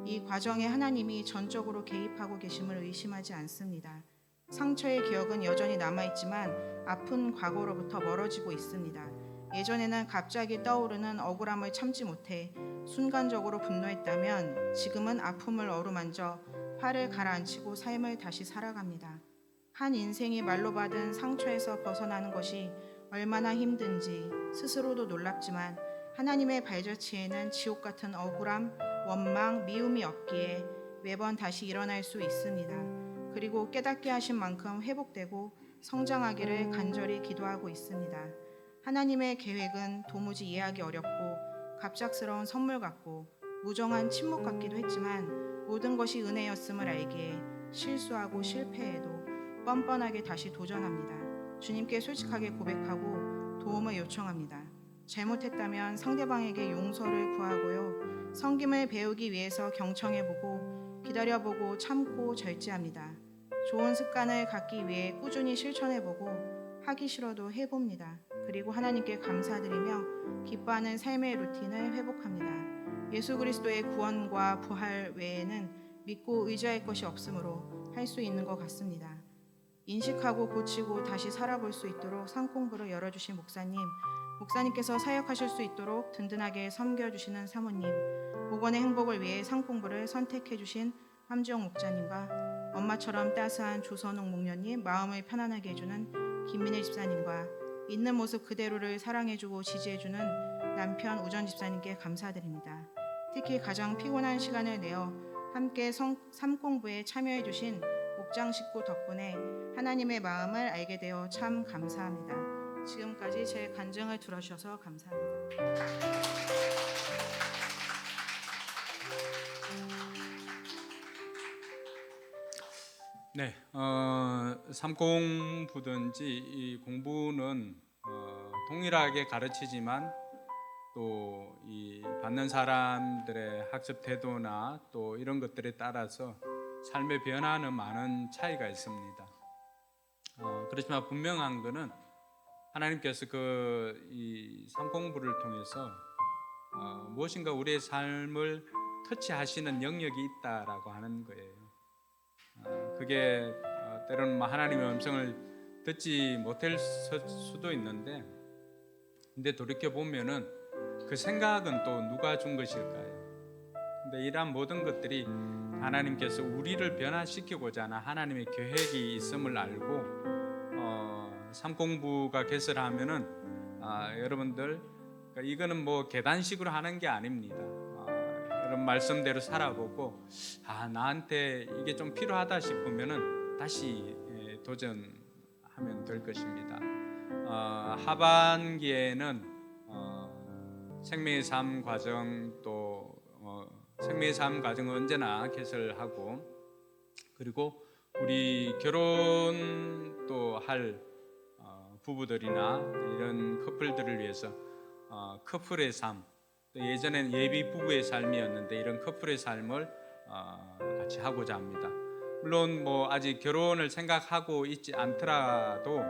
Speaker 5: 이 과정에 하나님이 전적으로 개입하고 계심을 의심하지 않습니다. 상처의 기억은 여전히 남아있지만 아픈 과거로부터 멀어지고 있습니다. 예전에는 갑자기 떠오르는 억울함을 참지 못해 순간적으로 분노했다면 지금은 아픔을 어루만져 화를 가라앉히고 삶을 다시 살아갑니다. 한 인생이 말로 받은 상처에서 벗어나는 것이 얼마나 힘든지 스스로도 놀랍지만 하나님의 발자취에는 지옥 같은 억울함, 원망, 미움이 없기에 매번 다시 일어날 수 있습니다. 그리고 깨닫게 하신 만큼 회복되고 성장하기를 간절히 기도하고 있습니다. 하나님의 계획은 도무지 이해하기 어렵고 갑작스러운 선물 같고 무정한 침묵 같기도 했지만 모든 것이 은혜였음을 알기에 실수하고 실패해도 뻔뻔하게 다시 도전합니다. 주님께 솔직하게 고백하고 도움을 요청합니다. 잘못했다면 상대방에게 용서를 구하고요. 섬김을 배우기 위해서 경청해보고 기다려보고 참고 절제합니다. 좋은 습관을 갖기 위해 꾸준히 실천해보고 하기 싫어도 해봅니다. 그리고 하나님께 감사드리며 기뻐하는 삶의 루틴을 회복합니다. 예수 그리스도의 구원과 부활 외에는 믿고 의지할 것이 없으므로 할 수 있는 것 같습니다. 인식하고 고치고 다시 살아볼 수 있도록 상공부를 열어주신 목사님께서 사역하실 수 있도록 든든하게 섬겨주시는 사모님, 목원의 행복을 위해 상공부를 선택해주신 함지영 목자님과 엄마처럼 따스한 조선옥 목녀님, 마음을 편안하게 해주는 김민혜 집사님과 있는 모습 그대로를 사랑해주고 지지해주는 남편 우전 집사님께 감사드립니다. 특히 가장 피곤한 시간을 내어 함께 삼공부에 참여해주신 목장 식구 덕분에 하나님의 마음을 알게 되어 참 감사합니다. 지금까지 제 간증을 들어주셔서 감사합니다.
Speaker 2: 네, 삼공부든지 이 공부는 동일하게 가르치지만 또 이 받는 사람들의 학습 태도나 또 이런 것들에 따라서 삶의 변화는 많은 차이가 있습니다. 그렇지만 분명한 것은 하나님께서 이 삼공부를 통해서 무엇인가 우리의 삶을 터치하시는 영역이 있다라고 하는 거예요. 그게 때로는 하나님의 음성을 듣지 못할 수도 있는데, 근데 돌이켜 보면은 그 생각은 또 누가 준 것일까요? 근데 이러한 모든 것들이 하나님께서 우리를 변화시키고자 하는 하나님의 계획이 있음을 알고 삼공부가 개설하면은 여러분들, 그러니까 이거는 뭐 계단식으로 하는 게 아닙니다. 이런 말씀대로 살아보고 나한테 이게 좀 필요하다 싶으면은 다시 도전하면 될 것입니다. 하반기에는 생명의 삶 과정 또 생명의 삶 과정은 언제나 개설하고, 그리고 우리 결혼 또 할 부부들이나 이런 커플들을 위해서 커플의 삶, 예전에는 예비 부부의 삶이었는데 이런 커플의 삶을 같이 하고자 합니다. 물론 뭐 아직 결혼을 생각하고 있지 않더라도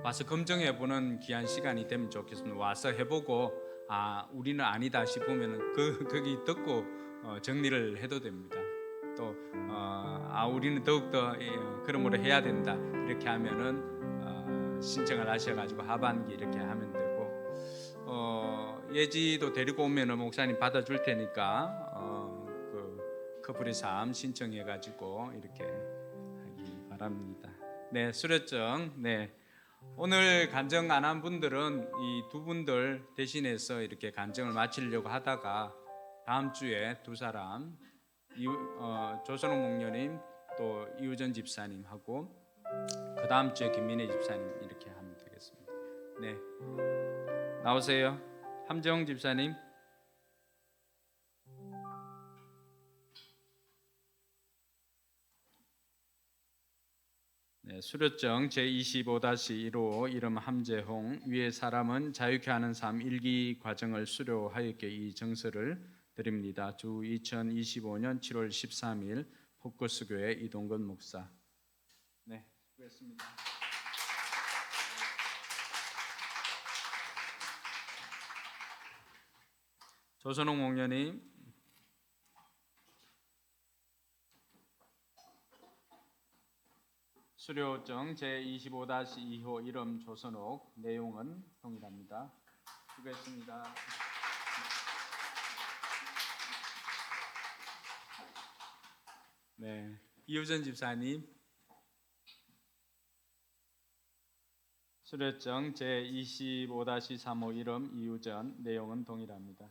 Speaker 2: 와서 검증해보는 귀한 시간이 되면 좋겠습니다. 와서 해보고 우리는 아니다 싶으면 거기 듣고 정리를 해도 됩니다. 또 우리는 더욱더 그러므로 해야 된다 이렇게 하면은 신청을 하셔가지고 하반기 이렇게 하면 되고, 예지도 데리고 오면은 목사님 받아줄 테니까 그 커플의 삶 신청해가지고 이렇게 하기 바랍니다. 네, 수료증. 네. 오늘 간증 안 한 분들은 이 두 분들 대신해서 이렇게 간증을 마치려고 하다가 다음 주에 두 사람 조선홍 목녀님 또 이우전 집사님 하고 그 다음 주에 김민혜 집사님 이렇게 하면 되겠습니다. 네, 나오세요. 함정 집사님. 네, 수료증 제25-1호 이름 함재홍 위의 사람은 자유케 하는 삶 1기 과정을 수료하였기에 이 증서를 드립니다. 주 2025년 7월 13일 포커스교회 이동건 목사. 네, 수고했습니다. 조선홍 목련님. 수료증 제25-2호 이름 조선옥 내용은 동일합니다. 수고했습니다. 네, 이우전 집사님. 수료증 제25-3호 이름 이우전 내용은 동일합니다.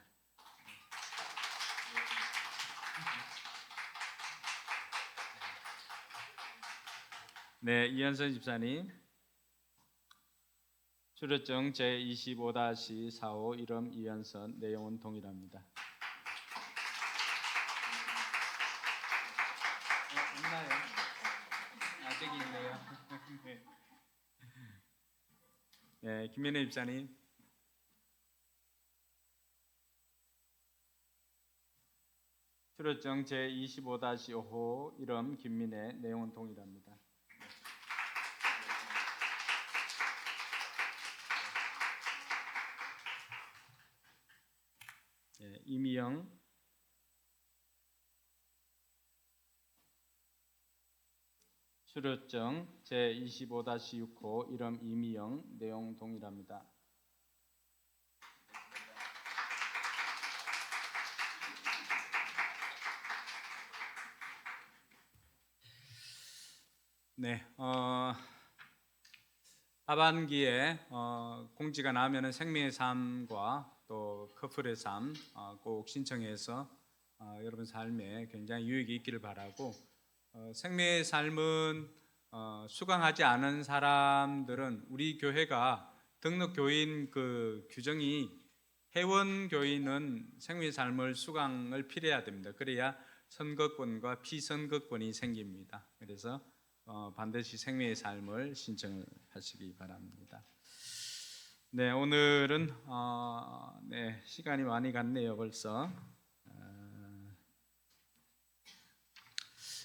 Speaker 2: 네, 이현선 집사님. 수료증 제25-4호 이름 이현선 내용은 동일합니다. 있나요? 저기 있네요. 네, 김민혜 집사님. 수료증 제25-5호 이름 김민혜 내용은 동일합니다. 네, 이미영. 수료증 제25-6호 이름 이미영 내용 동일합니다. 네, 하반기에 공지가 나면은 생명의 삶과 또 커플의 삶 꼭 신청해서 여러분 삶에 굉장히 유익이 있기를 바라고, 생명의 삶은 수강하지 않은 사람들은 우리 교회가 등록 교인 그 규정이 회원 교인은 생명의 삶을 수강을 필요해야 됩니다. 그래야 선거권과 피선거권이 생깁니다. 그래서 반드시 생명의 삶을 신청을 하시기 바랍니다. 네, 오늘은 네, 시간이 많이 갔네요 벌써.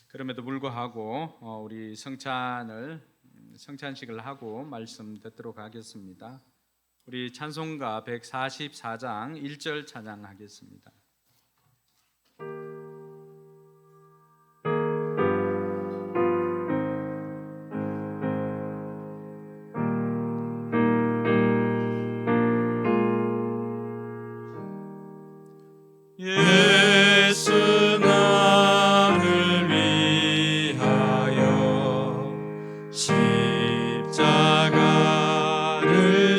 Speaker 2: 그럼에도 불구하고 우리 성찬식을 하고 말씀 듣도록 하겠습니다. 우리 찬송가 144장 1절 찬양하겠습니다. 예수 나를 위하여 십자가를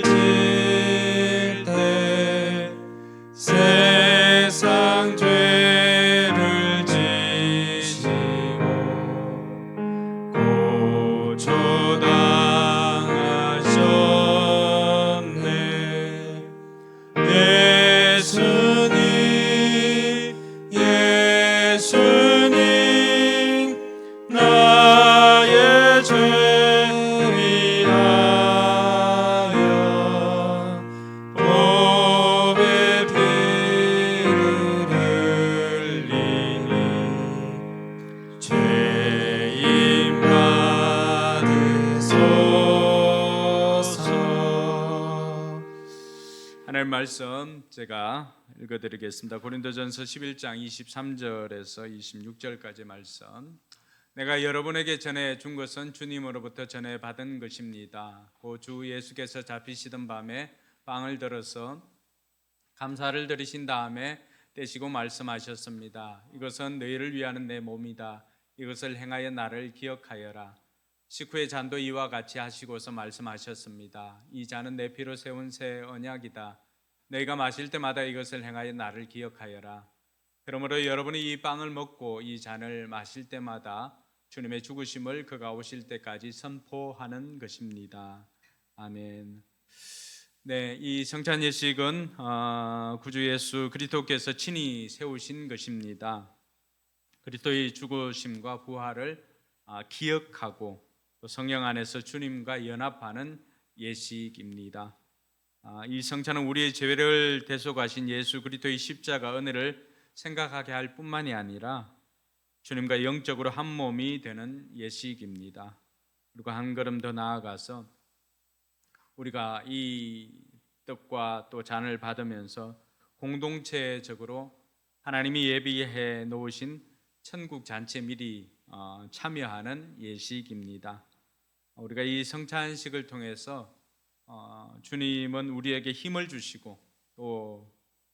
Speaker 2: 질 때 세상 죄를 지시고 고초당하셨네. 예수님 나의 죄 위하여 보배 피를 흘리니 죄인 받으소서. 하나님 말씀 제가 읽어드리겠습니다. 고린도전서 11장 23절에서 26절까지 말씀. 내가 여러분에게 전해 준 것은 주님으로부터 전해 받은 것입니다. 그 주 예수께서 잡히시던 밤에 빵을 들어서 감사를 드리신 다음에 떼시고 말씀하셨습니다. 이것은 너희를 위하는 내 몸이다. 이것을 행하여 나를 기억하여라. 식후에 잔도 이와 같이 하시고서 말씀하셨습니다. 이 잔은 내 피로 세운 새 언약이다. 너희가 마실 때마다 이것을 행하여 나를 기억하여라. 그러므로 여러분이 이 빵을 먹고 이 잔을 마실 때마다 주님의 죽으심을 그가 오실 때까지 선포하는 것입니다. 아멘. 네, 이 성찬 예식은 구주 예수 그리스도께서 친히 세우신 것입니다. 그리스도의 죽으심과 부활을 기억하고 또 성령 안에서 주님과 연합하는 예식입니다. 이 성찬은 우리의 죄를 대속하신 예수 그리스도의 십자가 은혜를 생각하게 할 뿐만이 아니라 주님과 영적으로 한 몸이 되는 예식입니다. 그리고 한 걸음 더 나아가서 우리가 이 떡과 또 잔을 받으면서 공동체적으로 하나님이 예비해 놓으신 천국 잔치에 미리 참여하는 예식입니다. 우리가 이 성찬식을 통해서 주님은 우리에게 힘을 주시고 또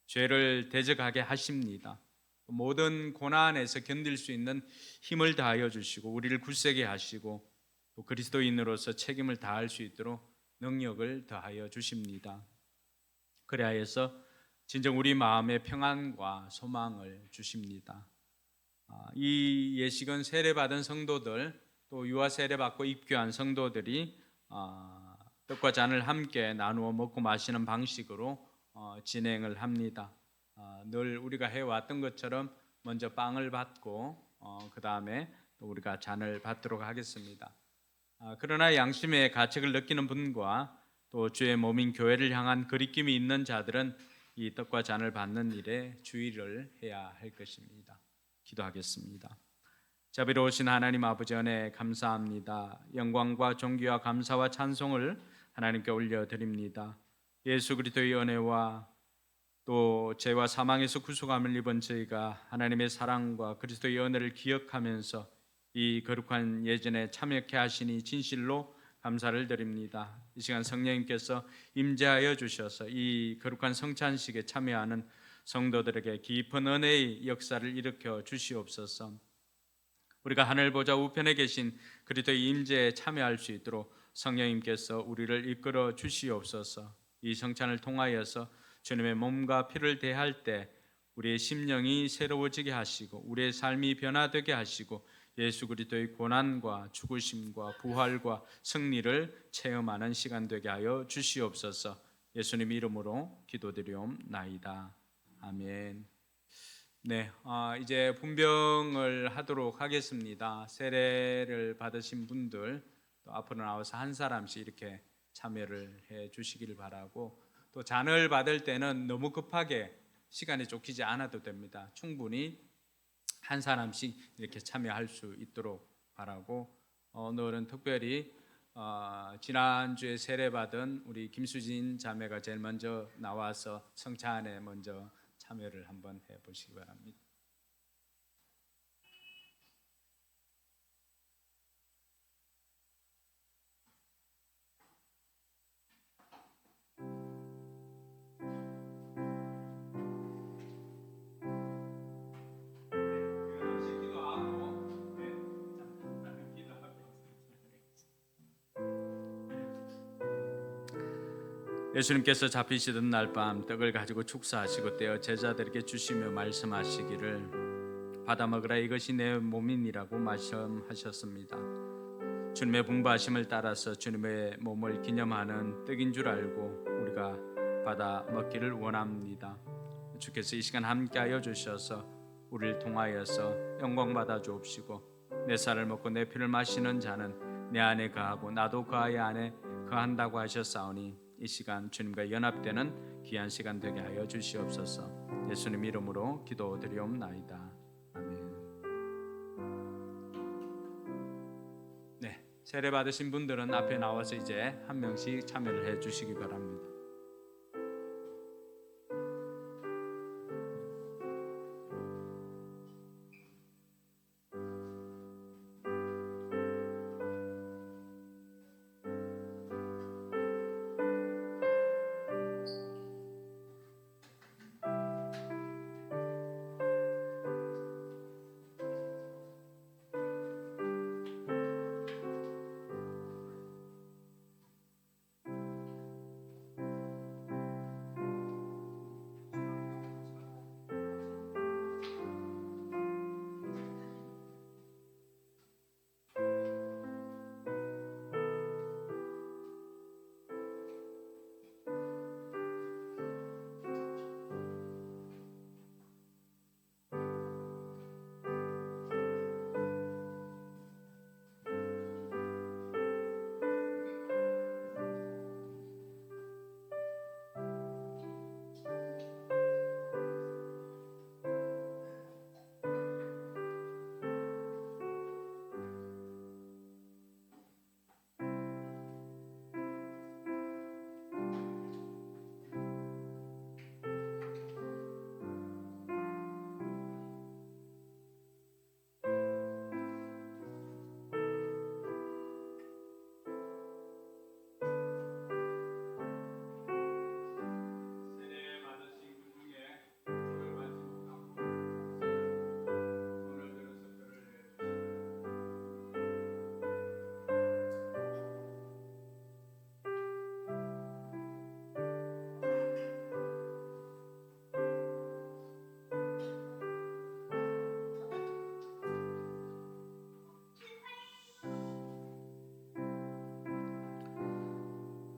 Speaker 2: 죄를 대적하게 하십니다. 모든 고난에서 견딜 수 있는 힘을 다하여 주시고 우리를 굳세게 하시고 또 그리스도인으로서 책임을 다할 수 있도록 능력을 더하여 주십니다. 그리하여서 진정 우리 마음에 평안과 소망을 주십니다. 이 예식은 세례받은 성도들 또 유아 세례받고 입교한 성도들이 떡과 잔을 함께 나누어 먹고 마시는 방식으로 진행을 합니다. 늘 우리가 해왔던 것처럼 먼저 빵을 받고 그 다음에 또 우리가 잔을 받도록 하겠습니다. 그러나 양심의 가책을 느끼는 분과 또 주의 몸인 교회를 향한 거리낌이 있는 자들은 이 떡과 잔을 받는 일에 주의를 해야 할 것입니다. 기도하겠습니다. 자비로우신 하나님 아버지 은혜 감사합니다. 영광과 존귀와 감사와 찬송을 하나님께 올려드립니다. 예수 그리스도의 은혜와 또 죄와 사망에서 구속함을 입은 저희가 하나님의 사랑과 그리스도의 은혜를 기억하면서 이 거룩한 예전에 참여케 하시니 진실로 감사를 드립니다. 이 시간 성령님께서 임재하여 주셔서 이 거룩한 성찬식에 참여하는 성도들에게 깊은 은혜의 역사를 일으켜 주시옵소서. 우리가 하늘 보좌 우편에 계신 그리스도의 임재에 참여할 수 있도록 성령님께서 우리를 이끌어 주시옵소서. 이 성찬을 통하여서 주님의 몸과 피를 대할 때 우리의 심령이 새로워지게 하시고 우리의 삶이 변화되게 하시고 예수 그리스도의 고난과 죽으심과 부활과 승리를 체험하는 시간 되게 하여 주시옵소서. 예수님 이름으로 기도드리옵나이다. 아멘. 네, 이제 분병을 하도록 하겠습니다. 세례를 받으신 분들 또 앞으로 나와서 한 사람씩 이렇게 참여를 해 주시기를 바라고, 또 잔을 받을 때는 너무 급하게 시간이 쫓기지 않아도 됩니다. 충분히 한 사람씩 이렇게 참여할 수 있도록 바라고, 오늘은 특별히 지난주에 세례받은 우리 김수진 자매가 제일 먼저 나와서 성찬에 먼저 참여를 한번 해보시기 바랍니다. 예수님께서 잡히시던 날 밤 떡을 가지고 축사하시고 떼어 제자들에게 주시며 말씀하시기를 받아 먹으라 이것이 내 몸이니라고 말씀하셨습니다. 주님의 분부하심을 따라서 주님의 몸을 기념하는 떡인 줄 알고 우리가 받아 먹기를 원합니다. 주께서 이 시간 함께하여 주셔서 우리를 통하여서 영광 받아 주옵시고 내 살을 먹고 내 피를 마시는 자는 내 안에 거하고 나도 그 아이 안에 거한다고 하셨사오니 이 시간 주님과 연합되는 귀한 시간 되게 하여 주시옵소서. 예수님 이름으로 기도드리옵나이다. 아멘. 네, 세례 받으신 분들은 앞에 나와서 이제 한 명씩 참여를 해 주시기 바랍니다.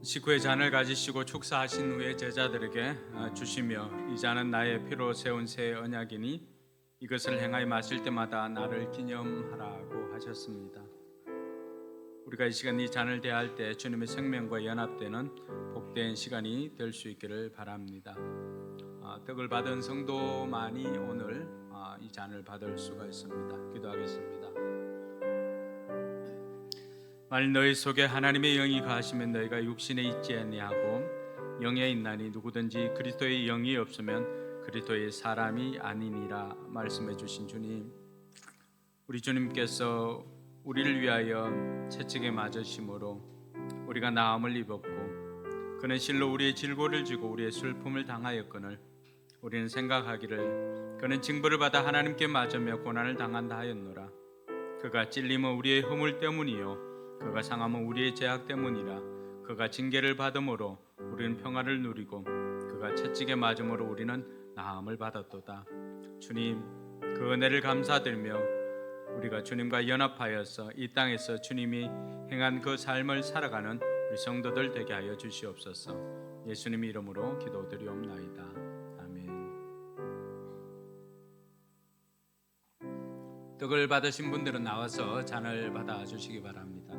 Speaker 2: 식후에 잔을 가지시고 축사하신 후에 제자들에게 주시며 이 잔은 나의 피로 세운 새 언약이니 이것을 행하여 마실 때마다 나를 기념하라고 하셨습니다. 우리가 이 시간 이 잔을 대할 때 주님의 생명과 연합되는 복된 시간이 될 수 있기를 바랍니다. 떡을 받은 성도만이 오늘 이 잔을 받을 수가 있습니다. 기도하겠습니다. 만일 너희 속에 하나님의 영이 거하시면 너희가 육신에 있지 아니하고 영에 있나니 누구든지 그리스도의 영이 없으면 그리스도의 사람이 아니니라 말씀해 주신 주님, 우리 주님께서 우리를 위하여 채찍에 맞으심으로 우리가 나음을 입었고 그는 실로 우리의 질고를 지고 우리의 슬픔을 당하였거늘 우리는 생각하기를 그는 징벌을 받아 하나님께 맞으며 고난을 당한다 하였노라. 그가 찔림은 우리의 허물 때문이요 그가 상함은 우리의 죄악 때문이라. 그가 징계를 받음으로 우리는 평화를 누리고 그가 채찍에 맞음으로 우리는 나음을 받았도다. 주님, 그 은혜를 감사드리며 우리가 주님과 연합하여서 이 땅에서 주님이 행한 그 삶을 살아가는 우리 성도들 되게 하여 주시옵소서. 예수님의 이름으로 기도드리옵나이다. 아멘. 떡을 받으신 분들은 나와서 잔을 받아 주시기 바랍니다.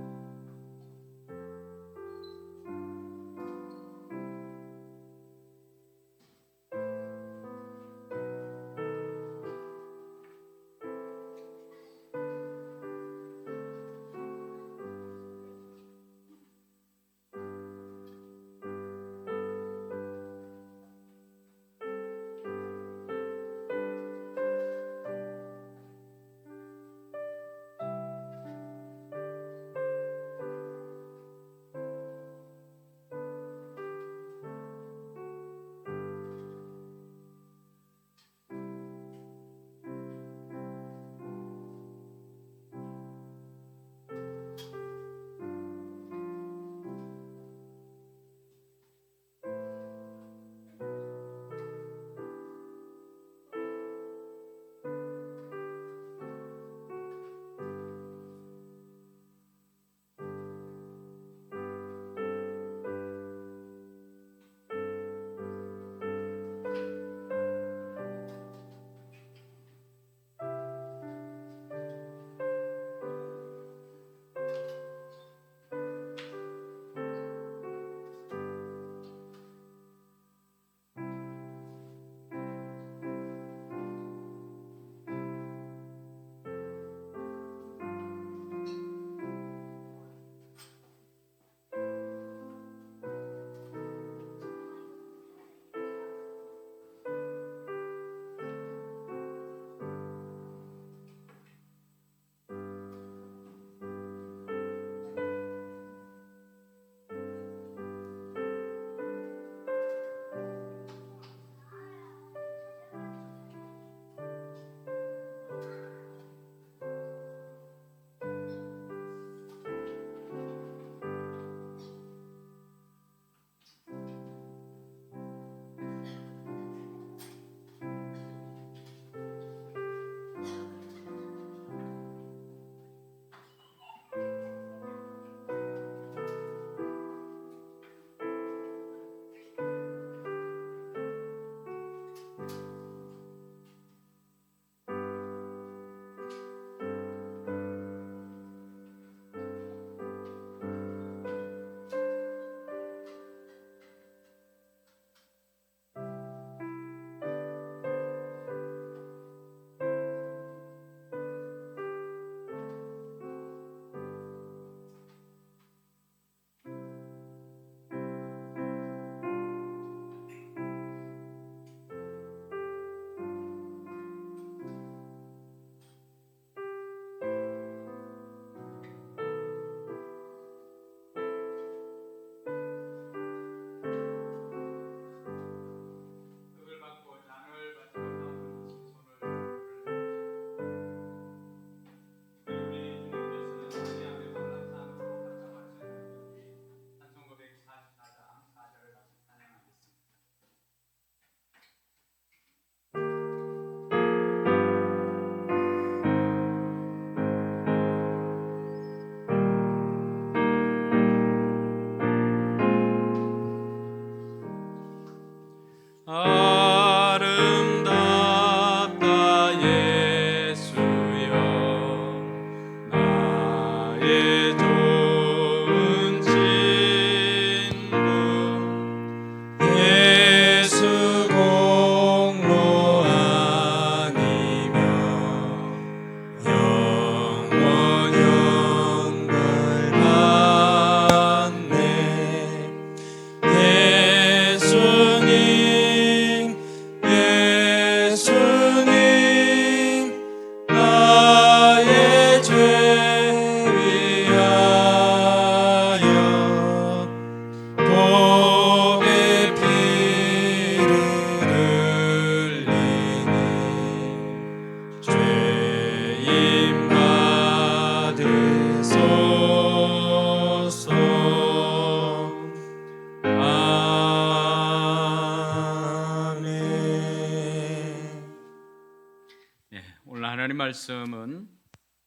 Speaker 2: 말씀은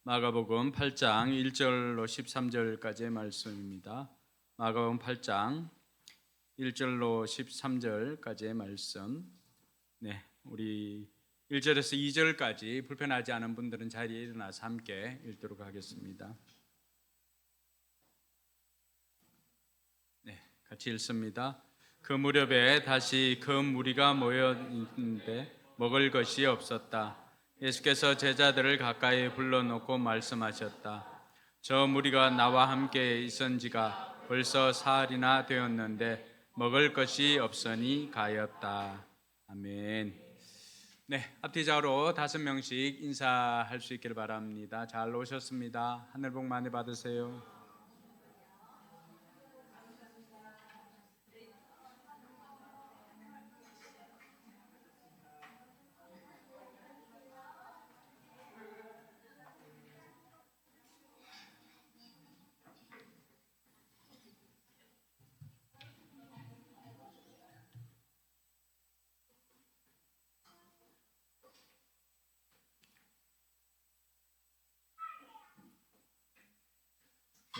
Speaker 2: 마가복음 8장 1절로 13절까지의 말씀입니다. 마가복음 8장 1절로 13절까지의 말씀. 네, 우리 1절에서 2절까지 불편하지 않은 분들은 자리에 일어나서 함께 읽도록 하겠습니다. 네, 같이 읽습니다. 그 무렵에 다시 큰 무리가 모여 있는데 먹을 것이 없었다. 예수께서 제자들을 가까이 불러놓고 말씀하셨다. 저 무리가 나와 함께 있은 지가 벌써 사흘이나 되었는데 먹을 것이 없으니 가엾다. 아멘. 네, 앞뒤좌우로 5명씩 인사할 수 있기를 바랍니다. 잘 오셨습니다. 하늘 복 많이 받으세요.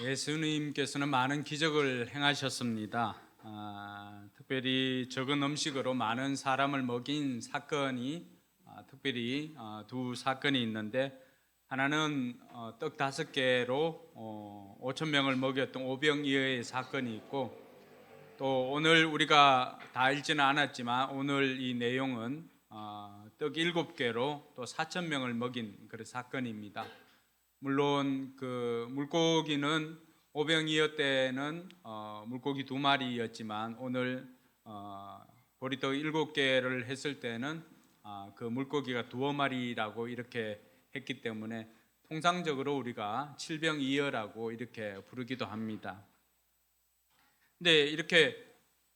Speaker 2: 예수님께서는 많은 기적을 행하셨습니다. 특별히 적은 음식으로 많은 사람을 먹인 사건이 특별히 두 사건이 있는데, 하나는 떡 5개로 5천 명을 먹였던 오병이어의 사건이 있고, 또 오늘 우리가 다 읽지는 않았지만 오늘 이 내용은 떡 7개로 또 4천 명을 먹인 그런 사건입니다. 물론 그 물고기는 오병이어 때는 물고기 2마리였지만 오늘 보리떡 7개를 했을 때는 그 물고기가 2마리라고 이렇게 했기 때문에 통상적으로 우리가 칠병이어라고 이렇게 부르기도 합니다. 근데 이렇게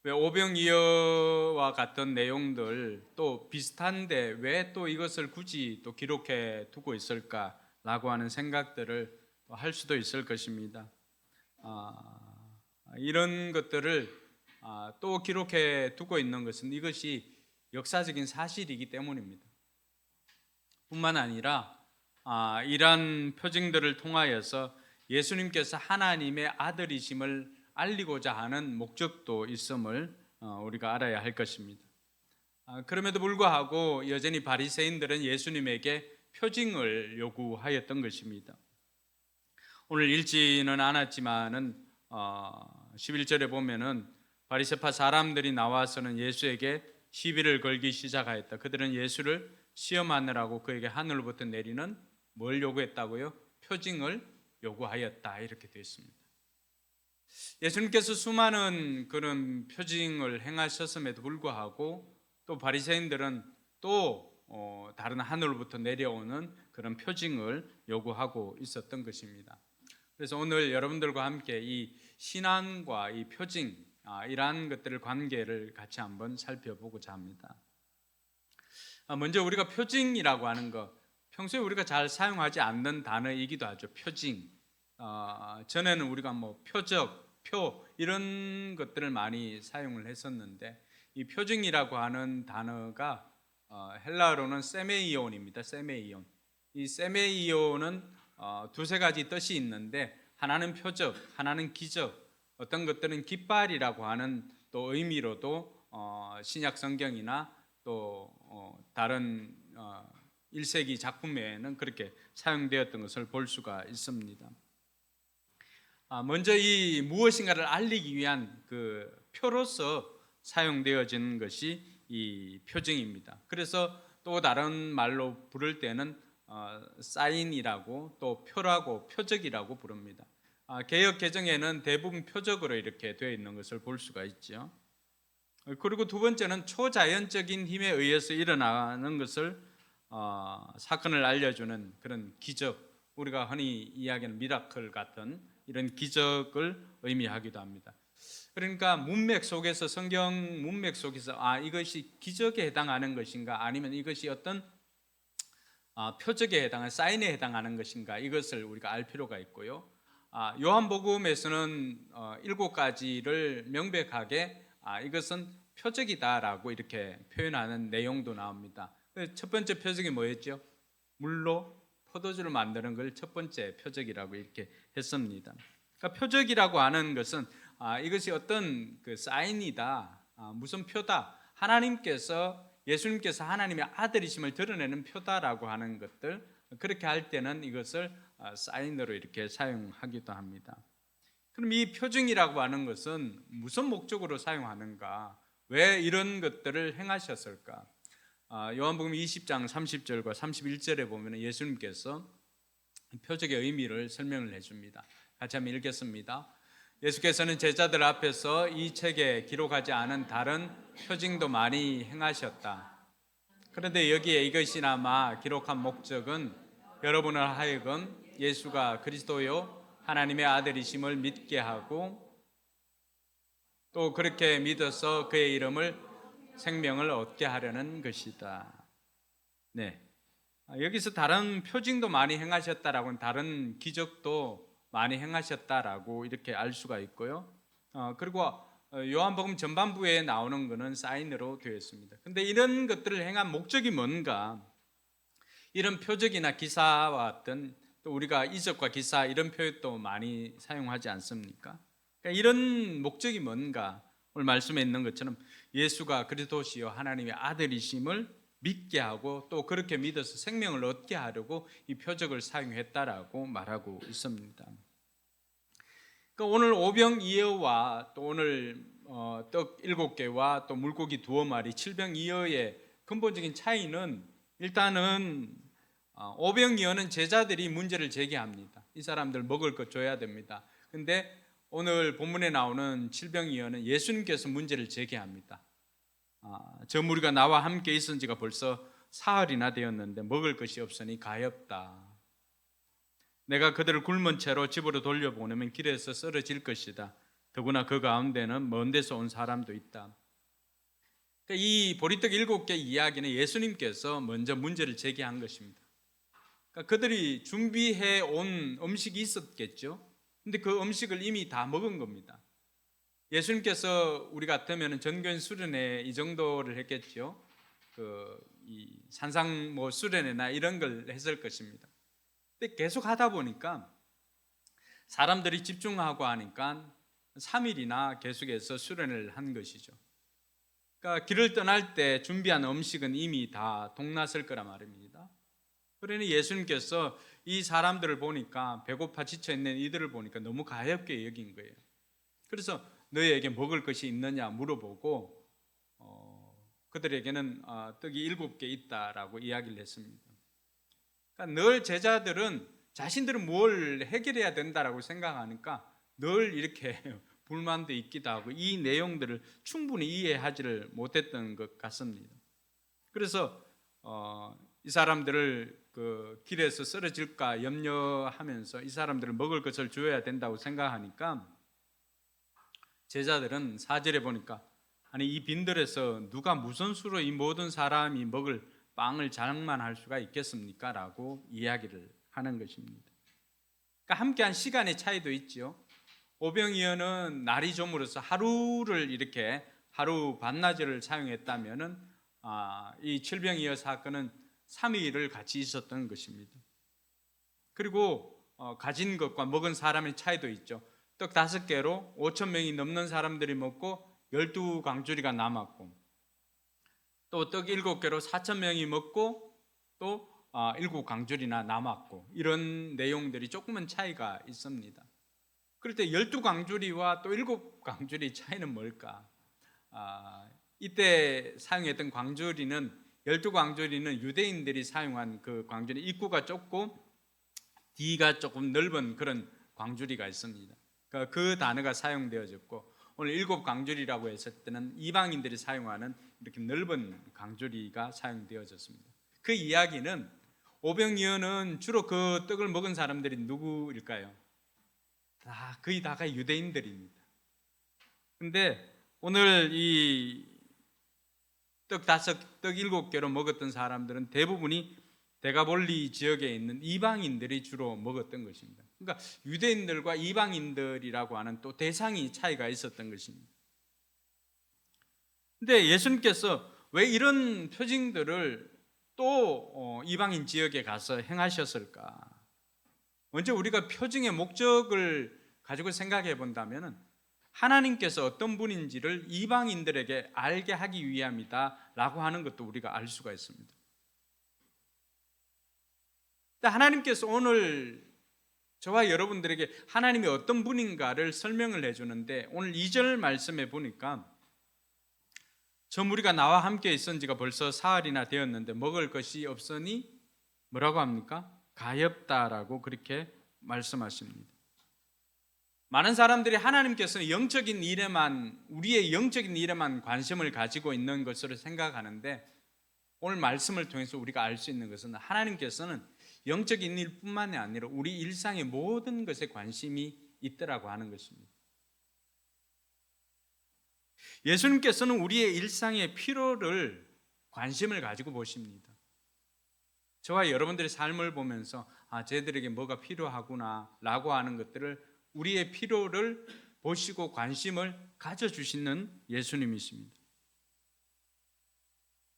Speaker 2: 왜 오병이어와 같은 내용들 또 비슷한데 왜 또 이것을 굳이 또 기록해 두고 있을까? 라고 하는 생각들을 할 수도 있을 것입니다. 이런 것들을 또 기록해 두고 있는 것은 이것이 역사적인 사실이기 때문입니다. 뿐만 아니라 이러한 표징들을 통하여서 예수님께서 하나님의 아들이심을 알리고자 하는 목적도 있음을 우리가 알아야 할 것입니다. 그럼에도 불구하고 여전히 바리새인들은 예수님에게 표징을 요구하였던 것입니다. 오늘 읽지는 않았지만은 11절에 보면은 바리새파 사람들이 나와서는 예수에게 시비를 걸기 시작하였다. 그들은 예수를 시험하느라고 그에게 하늘로부터 내리는 뭘 요구했다고요? 표징을 요구하였다. 이렇게 되어 있습니다. 예수님께서 수많은 그런 표징을 행하셨음에도 불구하고 또 바리새인들은 또 다른 하늘로부터 내려오는 그런 표징을 요구하고 있었던 것입니다. 그래서 오늘 여러분들과 함께 이 신앙과 이 표징 이러한 것들을 관계를 같이 한번 살펴보고자 합니다. 먼저 우리가 표징이라고 하는 것, 평소에 우리가 잘 사용하지 않는 단어이기도 하죠. 표징. 전에는 우리가 뭐 표적, 표 이런 것들을 많이 사용을 했었는데 이 표징이라고 하는 단어가 헬라어로는 세메이온입니다. 세메이온. 이 세메이온은 두세 가지 뜻이 있는데 하나는 표적, 하나는 기적, 어떤 것들은 깃발이라고 하는 또 의미로도 신약 성경이나 또 다른 1세기 작품에는 그렇게 사용되었던 것을 볼 수가 있습니다. 먼저 이 무엇인가를 알리기 위한 그 표로서 사용되어진 것이 이 표징입니다. 그래서 또 다른 말로 부를 때는 사인이라고 또 표라고 표적이라고 부릅니다. 개역 개정에는 대부분 표적으로 이렇게 되어 있는 것을 볼 수가 있죠. 그리고 두 번째는 초자연적인 힘에 의해서 일어나는 것을 사건을 알려주는 그런 기적, 우리가 흔히 이야기하는 미라클 같은 이런 기적을 의미하기도 합니다. 그러니까 문맥 속에서, 성경 문맥 속에서 이것이 기적에 해당하는 것인가 아니면 이것이 어떤 표적에 해당하는 사인에 해당하는 것인가, 이것을 우리가 알 필요가 있고요. 요한복음에서는 7가지를 명백하게 이것은 표적이다라고 이렇게 표현하는 내용도 나옵니다. 첫 번째 표적이 뭐였죠? 물로 포도주를 만드는 걸 첫 번째 표적이라고 이렇게 했습니다. 그러니까 표적이라고 하는 것은 이것이 어떤 그 사인이다, 무슨 표다, 예수님께서 하나님의 아들이심을 드러내는 표다라고 하는 것들, 그렇게 할 때는 이것을 사인으로 이렇게 사용하기도 합니다. 그럼 이 표징이라고 하는 것은 무슨 목적으로 사용하는가? 왜 이런 것들을 행하셨을까? 요한복음 20장 30절과 31절에 보면 예수님께서 표적의 의미를 설명을 해줍니다. 같이 한번 읽겠습니다. 예수께서는 제자들 앞에서 이 책에 기록하지 않은 다른 표징도 많이 행하셨다. 그런데 여기에 이것이나마 기록한 목적은 여러분을 하여금 예수가 그리스도요 하나님의 아들이심을 믿게 하고 또 그렇게 믿어서 그의 이름을 생명을 얻게 하려는 것이다. 네, 여기서 다른 표징도 많이 행하셨다라고는 다른 기적도 많이 행하셨다라고 이렇게 알 수가 있고요. 그리고 요한복음 전반부에 나오는 것은 사인으로 되어 있습니다. 근데 이런 것들을 행한 목적이 뭔가? 이런 표적이나 기사와 같은 또 우리가 이적과 기사 이런 표현도 많이 사용하지 않습니까? 그러니까 이런 목적이 뭔가? 오늘 말씀에 있는 것처럼 예수가 그리스도시요 하나님의 아들이심을 믿게 하고 또 그렇게 믿어서 생명을 얻게 하려고 이 표적을 사용했다라고 말하고 있습니다. 그러니까 오늘 오병이어와 또 오늘 떡 7개와 또 물고기 2마리 7병이어의 근본적인 차이는 일단은 오병이어는 제자들이 문제를 제기합니다. 이 사람들 먹을 것 줘야 됩니다. 근데 오늘 본문에 나오는 7병이어는 예수님께서 문제를 제기합니다. 저 무리가 나와 함께 있은 지가 벌써 사흘이나 되었는데 먹을 것이 없으니 가엾다. 내가 그들을 굶은 채로 집으로 돌려보내면 길에서 쓰러질 것이다. 더구나 그 가운데는 먼 데서 온 사람도 있다. 이 보리떡 7개 이야기는 예수님께서 먼저 문제를 제기한 것입니다. 그러니까 그들이 준비해 온 음식이 있었겠죠. 근데 그 음식을 이미 다 먹은 겁니다. 예수님께서 우리 같으면 전교인 수련회 이 정도를 했겠죠. 이 산상 수련회나 이런 걸 했을 것입니다. 근데 계속 하다 보니까 사람들이 집중하고 하니까 3일이나 계속해서 수련회를 한 것이죠. 그러니까 길을 떠날 때 준비한 음식은 이미 다 동났을 거란 말입니다. 그러니 예수님께서 이 사람들을 보니까 배고파 지쳐있는 이들을 보니까 너무 가엾게 여긴 거예요. 그래서 너희에게 먹을 것이 있느냐 물어보고 그들에게는 떡이 7개 있다라고 이야기를 했습니다. 그러니까 늘 제자들은 자신들은 뭘 해결해야 된다라고 생각하니까 늘 이렇게 불만도 있기도 하고 이 내용들을 충분히 이해하지를 못했던 것 같습니다. 그래서 이 사람들을 그 길에서 쓰러질까 염려하면서 이 사람들을 먹을 것을 줘야 된다고 생각하니까 제자들은 4절에 보니까 아니 이 빈들에서 누가 무슨 수로 이 모든 사람이 먹을 빵을 장만할 수가 있겠습니까? 라고 이야기를 하는 것입니다. 그러니까 함께한 시간의 차이도 있죠. 오병이어는 날이 좀으로써 하루를 이렇게 하루 반나절을 사용했다면은 이 칠병이어 사건은 3일을 같이 있었던 것입니다. 그리고 가진 것과 먹은 사람의 차이도 있죠. 떡 5개로 5,000명이 넘는 사람들이 먹고 12광주리가 남았고 또 떡 7개로 4,000명이 먹고 또 7광주리나 남았고 이런 내용들이 조금은 차이가 있습니다. 그럴 때 12광주리와 또 7광주리 차이는 뭘까? 이때 사용했던 광주리는 12광주리는 유대인들이 사용한 그 광주리 입구가 좁고 뒤가 조금 넓은 그런 광주리가 있습니다. 그 단어가 사용되어졌고 오늘 7광주리라고 했을 때는 이방인들이 사용하는 이렇게 넓은 광주리가 사용되어졌습니다. 그 이야기는 오병이어는 주로 그 떡을 먹은 사람들이 누구일까요? 거의 다가 유대인들입니다. 근데 오늘 이 떡 7개로 먹었던 사람들은 대부분이 데가볼리 지역에 있는 이방인들이 주로 먹었던 것입니다. 그러니까 유대인들과 이방인들이라고 하는 또 대상이 차이가 있었던 것입니다. 근데 예수님께서 왜 이런 표징들을 또 또 이방인 지역에 가서 행하셨을까? 먼저 우리가 표징의 목적을 가지고 생각해 본다면 하나님께서 어떤 분인지를 이방인들에게 알게 하기 위함이다라고 하는 것도 우리가 알 수가 있습니다. 하나님께서 오늘 저와 여러분들에게 하나님이 어떤 분인가를 설명을 해주는데, 오늘 2절 말씀에 보니까 저 무리가 나와 함께 있은 지가 벌써 사흘이나 되었는데 먹을 것이 없으니 뭐라고 합니까? 가엾다라고 그렇게 말씀하십니다. 많은 사람들이 하나님께서 영적인 일에만, 우리의 영적인 일에만 관심을 가지고 있는 것으로 생각하는데, 오늘 말씀을 통해서 우리가 알 수 있는 것은 하나님께서는 영적인 일뿐만이 아니라 우리 일상의 모든 것에 관심이 있더라고 하는 것입니다. 예수님께서는 우리의 일상의 필요를 관심을 가지고 보십니다. 저와 여러분들의 삶을 보면서 쟤들에게 뭐가 필요하구나 라고 하는 것들을, 우리의 필요를 보시고 관심을 가져주시는 예수님이십니다.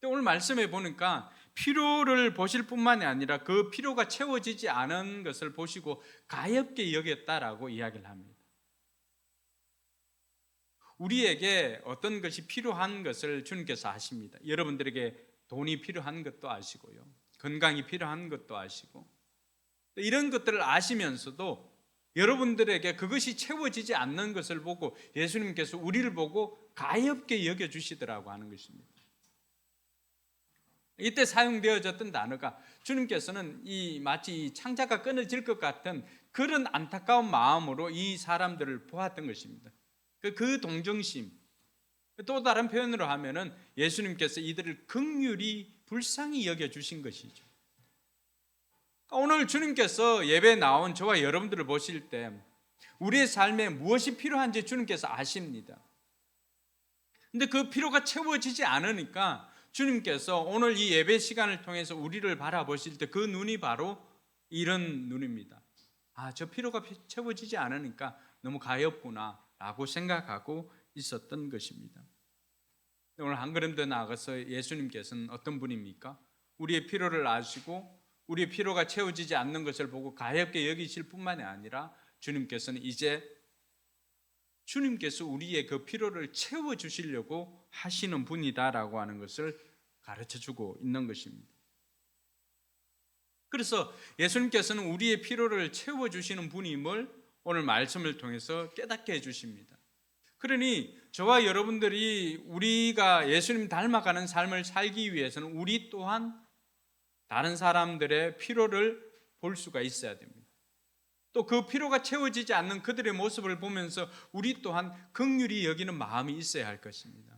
Speaker 2: 오늘 말씀에 보니까 필요를 보실 뿐만이 아니라 그 필요가 채워지지 않은 것을 보시고 가엾게 여겼다라고 이야기를 합니다. 우리에게 어떤 것이 필요한 것을 주님께서 아십니다. 여러분들에게 돈이 필요한 것도 아시고요, 건강이 필요한 것도 아시고, 이런 것들을 아시면서도 여러분들에게 그것이 채워지지 않는 것을 보고 예수님께서 우리를 보고 가엾게 여겨주시더라고 하는 것입니다. 이때 사용되어졌던 단어가, 주님께서는 마치 창자가 끊어질 것 같은 그런 안타까운 마음으로 이 사람들을 보았던 것입니다. 그 동정심, 또 다른 표현으로 하면은 예수님께서 이들을 긍휼히 불쌍히 여겨주신 것이죠. 오늘 주님께서 예배에 나온 저와 여러분들을 보실 때 우리의 삶에 무엇이 필요한지 주님께서 아십니다. 근데 그 필요가 채워지지 않으니까 주님께서 오늘 이 예배 시간을 통해서 우리를 바라보실 때 그 눈이 바로 이런 눈입니다. 저 필요가 채워지지 않으니까 너무 가엾구나 라고 생각하고 있었던 것입니다. 오늘 한 걸음 더 나아가서 예수님께서는 어떤 분입니까? 우리의 필요를 아시고 우리의 필요가 채워지지 않는 것을 보고 가엾게 여기실 뿐만이 아니라 주님께서는 이제 주님께서 우리의 그 필요를 채워주시려고 하시는 분이다라고 하는 것을 가르쳐주고 있는 것입니다. 그래서 예수님께서는 우리의 필요를 채워주시는 분임을 오늘 말씀을 통해서 깨닫게 해주십니다. 그러니 저와 여러분들이 우리가 예수님 닮아가는 삶을 살기 위해서는 우리 또한 다른 사람들의 필요를 볼 수가 있어야 됩니다. 또 그 필요가 채워지지 않는 그들의 모습을 보면서 우리 또한 긍휼히 여기는 마음이 있어야 할 것입니다.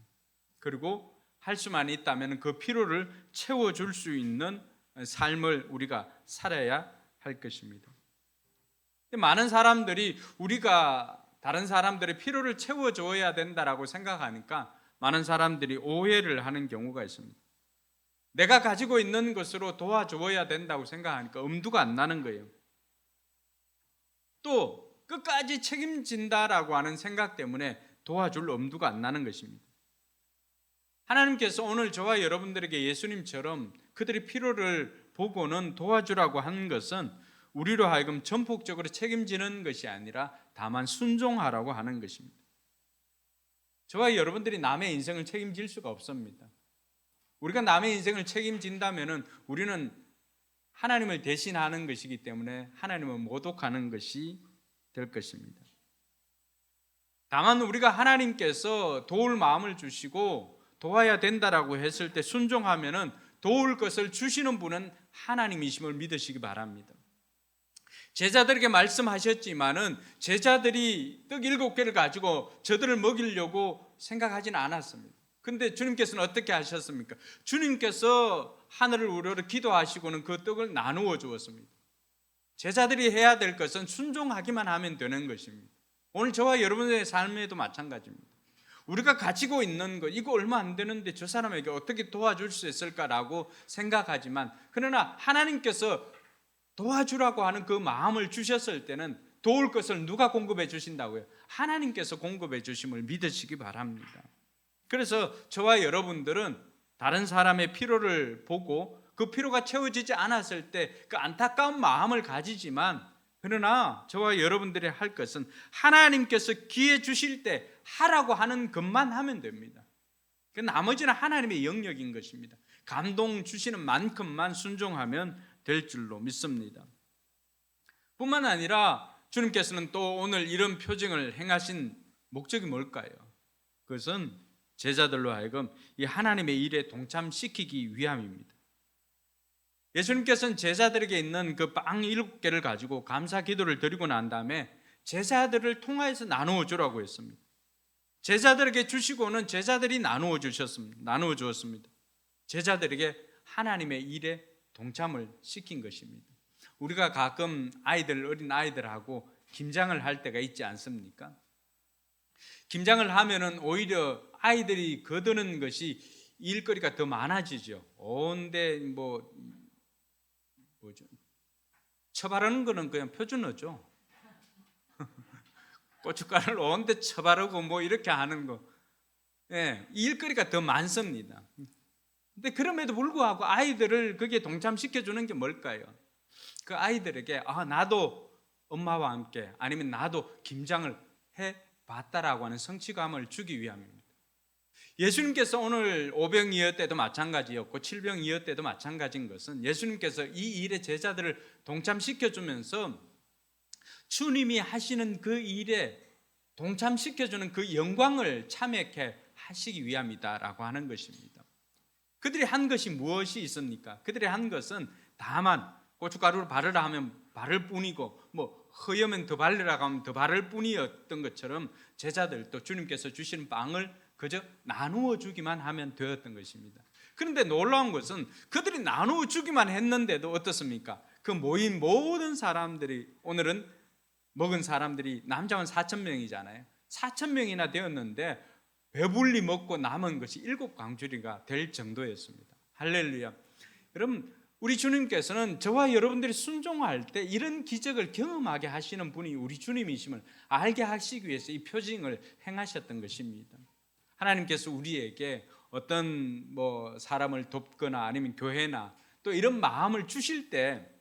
Speaker 2: 그리고 할 수만 있다면 그 필요를 채워줄 수 있는 삶을 우리가 살아야 할 것입니다. 많은 사람들이 우리가 다른 사람들의 필요를 채워줘야 된다라고 생각하니까 많은 사람들이 오해를 하는 경우가 있습니다. 내가 가지고 있는 것으로 도와줘야 된다고 생각하니까 엄두가 안 나는 거예요. 또 끝까지 책임진다라고 하는 생각 때문에 도와줄 엄두가 안 나는 것입니다. 하나님께서 오늘 저와 여러분들에게 예수님처럼 그들의 필요를 보고는 도와주라고 하는 것은 우리로 하여금 전폭적으로 책임지는 것이 아니라 다만 순종하라고 하는 것입니다. 저와 여러분들이 남의 인생을 책임질 수가 없습니다. 우리가 남의 인생을 책임진다면 우리는 하나님을 대신하는 것이기 때문에 하나님을 모독하는 것이 될 것입니다. 다만 우리가 하나님께서 도울 마음을 주시고 도와야 된다라고 했을 때 순종하면은 도울 것을 주시는 분은 하나님이심을 믿으시기 바랍니다. 제자들에게 말씀하셨지만은 제자들이 떡 7개를 가지고 저들을 먹이려고 생각하지는 않았습니다. 근데 주님께서는 어떻게 하셨습니까? 주님께서 하늘을 우러러 기도하시고는 그 떡을 나누어 주었습니다. 제자들이 해야 될 것은 순종하기만 하면 되는 것입니다. 오늘 저와 여러분의 삶에도 마찬가지입니다. 우리가 가지고 있는 것, 이거 얼마 안 되는데 저 사람에게 어떻게 도와줄 수 있을까라고 생각하지만, 그러나 하나님께서 도와주라고 하는 그 마음을 주셨을 때는 도울 것을 누가 공급해 주신다고요? 하나님께서 공급해 주심을 믿으시기 바랍니다. 그래서 저와 여러분들은 다른 사람의 필요를 보고 그 필요가 채워지지 않았을 때 그 안타까운 마음을 가지지만, 그러나 저와 여러분들이 할 것은 하나님께서 기회 주실 때 하라고 하는 것만 하면 됩니다. 그 나머지는 하나님의 영역인 것입니다. 감동 주시는 만큼만 순종하면 될 줄로 믿습니다. 뿐만 아니라 주님께서는 또 오늘 이런 표징을 행하신 목적이 뭘까요? 그것은 제자들로 하여금 이 하나님의 일에 동참시키기 위함입니다. 예수님께서는 제자들에게 있는 그 빵 7개를 가지고 감사 기도를 드리고 난 다음에 제자들을 통하여서 나누어 주라고 했습니다. 제자들에게 주시고는 제자들이 나누어 주었습니다. 제자들에게 하나님의 일에 동참을 시킨 것입니다. 우리가 가끔 어린 아이들하고 김장을 할 때가 있지 않습니까? 김장을 하면은 오히려 아이들이 거두는 것이 일거리가 더 많아지죠. 온데 처바르는 거는 그냥 표준어죠. 고춧가루를 온데 처바르고 이렇게 하는 거, 일거리가 더 많습니다. 근데 그럼에도 불구하고 아이들을 거기에 동참시켜 주는 게 뭘까요? 그 아이들에게 나도 엄마와 함께, 아니면 나도 김장을 해봤다라고 하는 성취감을 주기 위함입니다. 예수님께서 오늘 오병이어 때도 마찬가지였고 칠병이어 때도 마찬가지인 것은 예수님께서 이 일에 제자들을 동참시켜 주면서 주님이 하시는 그 일에 동참시켜 주는 그 영광을 참여케 하시기 위함이다라고 하는 것입니다. 그들이 한 것이 무엇이 있습니까? 그들이 한 것은 다만 고춧가루를 바르라 하면 바를 뿐이고 허여면 더 바르라고 하면 더 바를 뿐이었던 것처럼 제자들도 주님께서 주시는 빵을 그저 나누어 주기만 하면 되었던 것입니다. 그런데 놀라운 것은 그들이 나누어 주기만 했는데도 어떻습니까? 그 모인 모든 사람들이, 오늘은 먹은 사람들이 남자만 4,000명이잖아요. 4,000명이나 되었는데 배불리 먹고 남은 것이 7광주리가 될 정도였습니다. 할렐루야. 여러분, 우리 주님께서는 저와 여러분들이 순종할 때 이런 기적을 경험하게 하시는 분이 우리 주님이심을 알게 하시기 위해서 이 표징을 행하셨던 것입니다. 하나님께서 우리에게 어떤 사람을 돕거나 아니면 교회나 또 이런 마음을 주실 때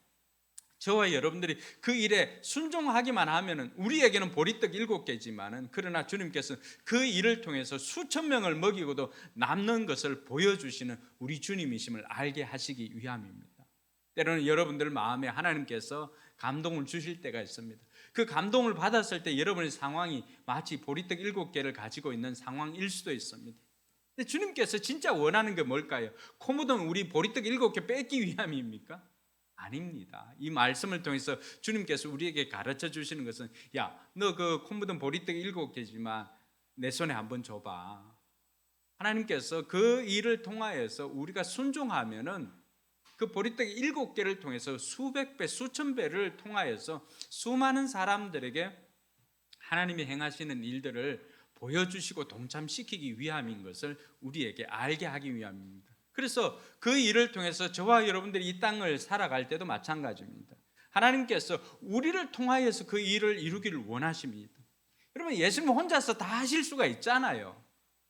Speaker 2: 저와 여러분들이 그 일에 순종하기만 하면은 우리에게는 보리떡 7개지만은 그러나 주님께서 그 일을 통해서 수천 명을 먹이고도 남는 것을 보여주시는 우리 주님이심을 알게 하시기 위함입니다. 때로는 여러분들 마음에 하나님께서 감동을 주실 때가 있습니다. 그 감동을 받았을 때 여러분의 상황이 마치 보리떡 7개를 가지고 있는 상황일 수도 있습니다. 근데 주님께서 진짜 원하는 게 뭘까요? 코 묻은 우리 보리떡 7개 뺏기 위함입니까? 아닙니다. 이 말씀을 통해서 주님께서 우리에게 가르쳐 주시는 것은, 야, 너 그 코 묻은 보리떡 7개지만 내 손에 한번 줘봐. 하나님께서 그 일을 통하여서 우리가 순종하면은 그 보리떡 7개를 통해서 수백 배, 수천 배를 통하여서 수많은 사람들에게 하나님이 행하시는 일들을 보여주시고 동참시키기 위함인 것을 우리에게 알게 하기 위함입니다. 그래서 그 일을 통해서 저와 여러분들이 이 땅을 살아갈 때도 마찬가지입니다. 하나님께서 우리를 통하여서 그 일을 이루기를 원하십니다. 여러분, 예수님 혼자서 다 하실 수가 있잖아요.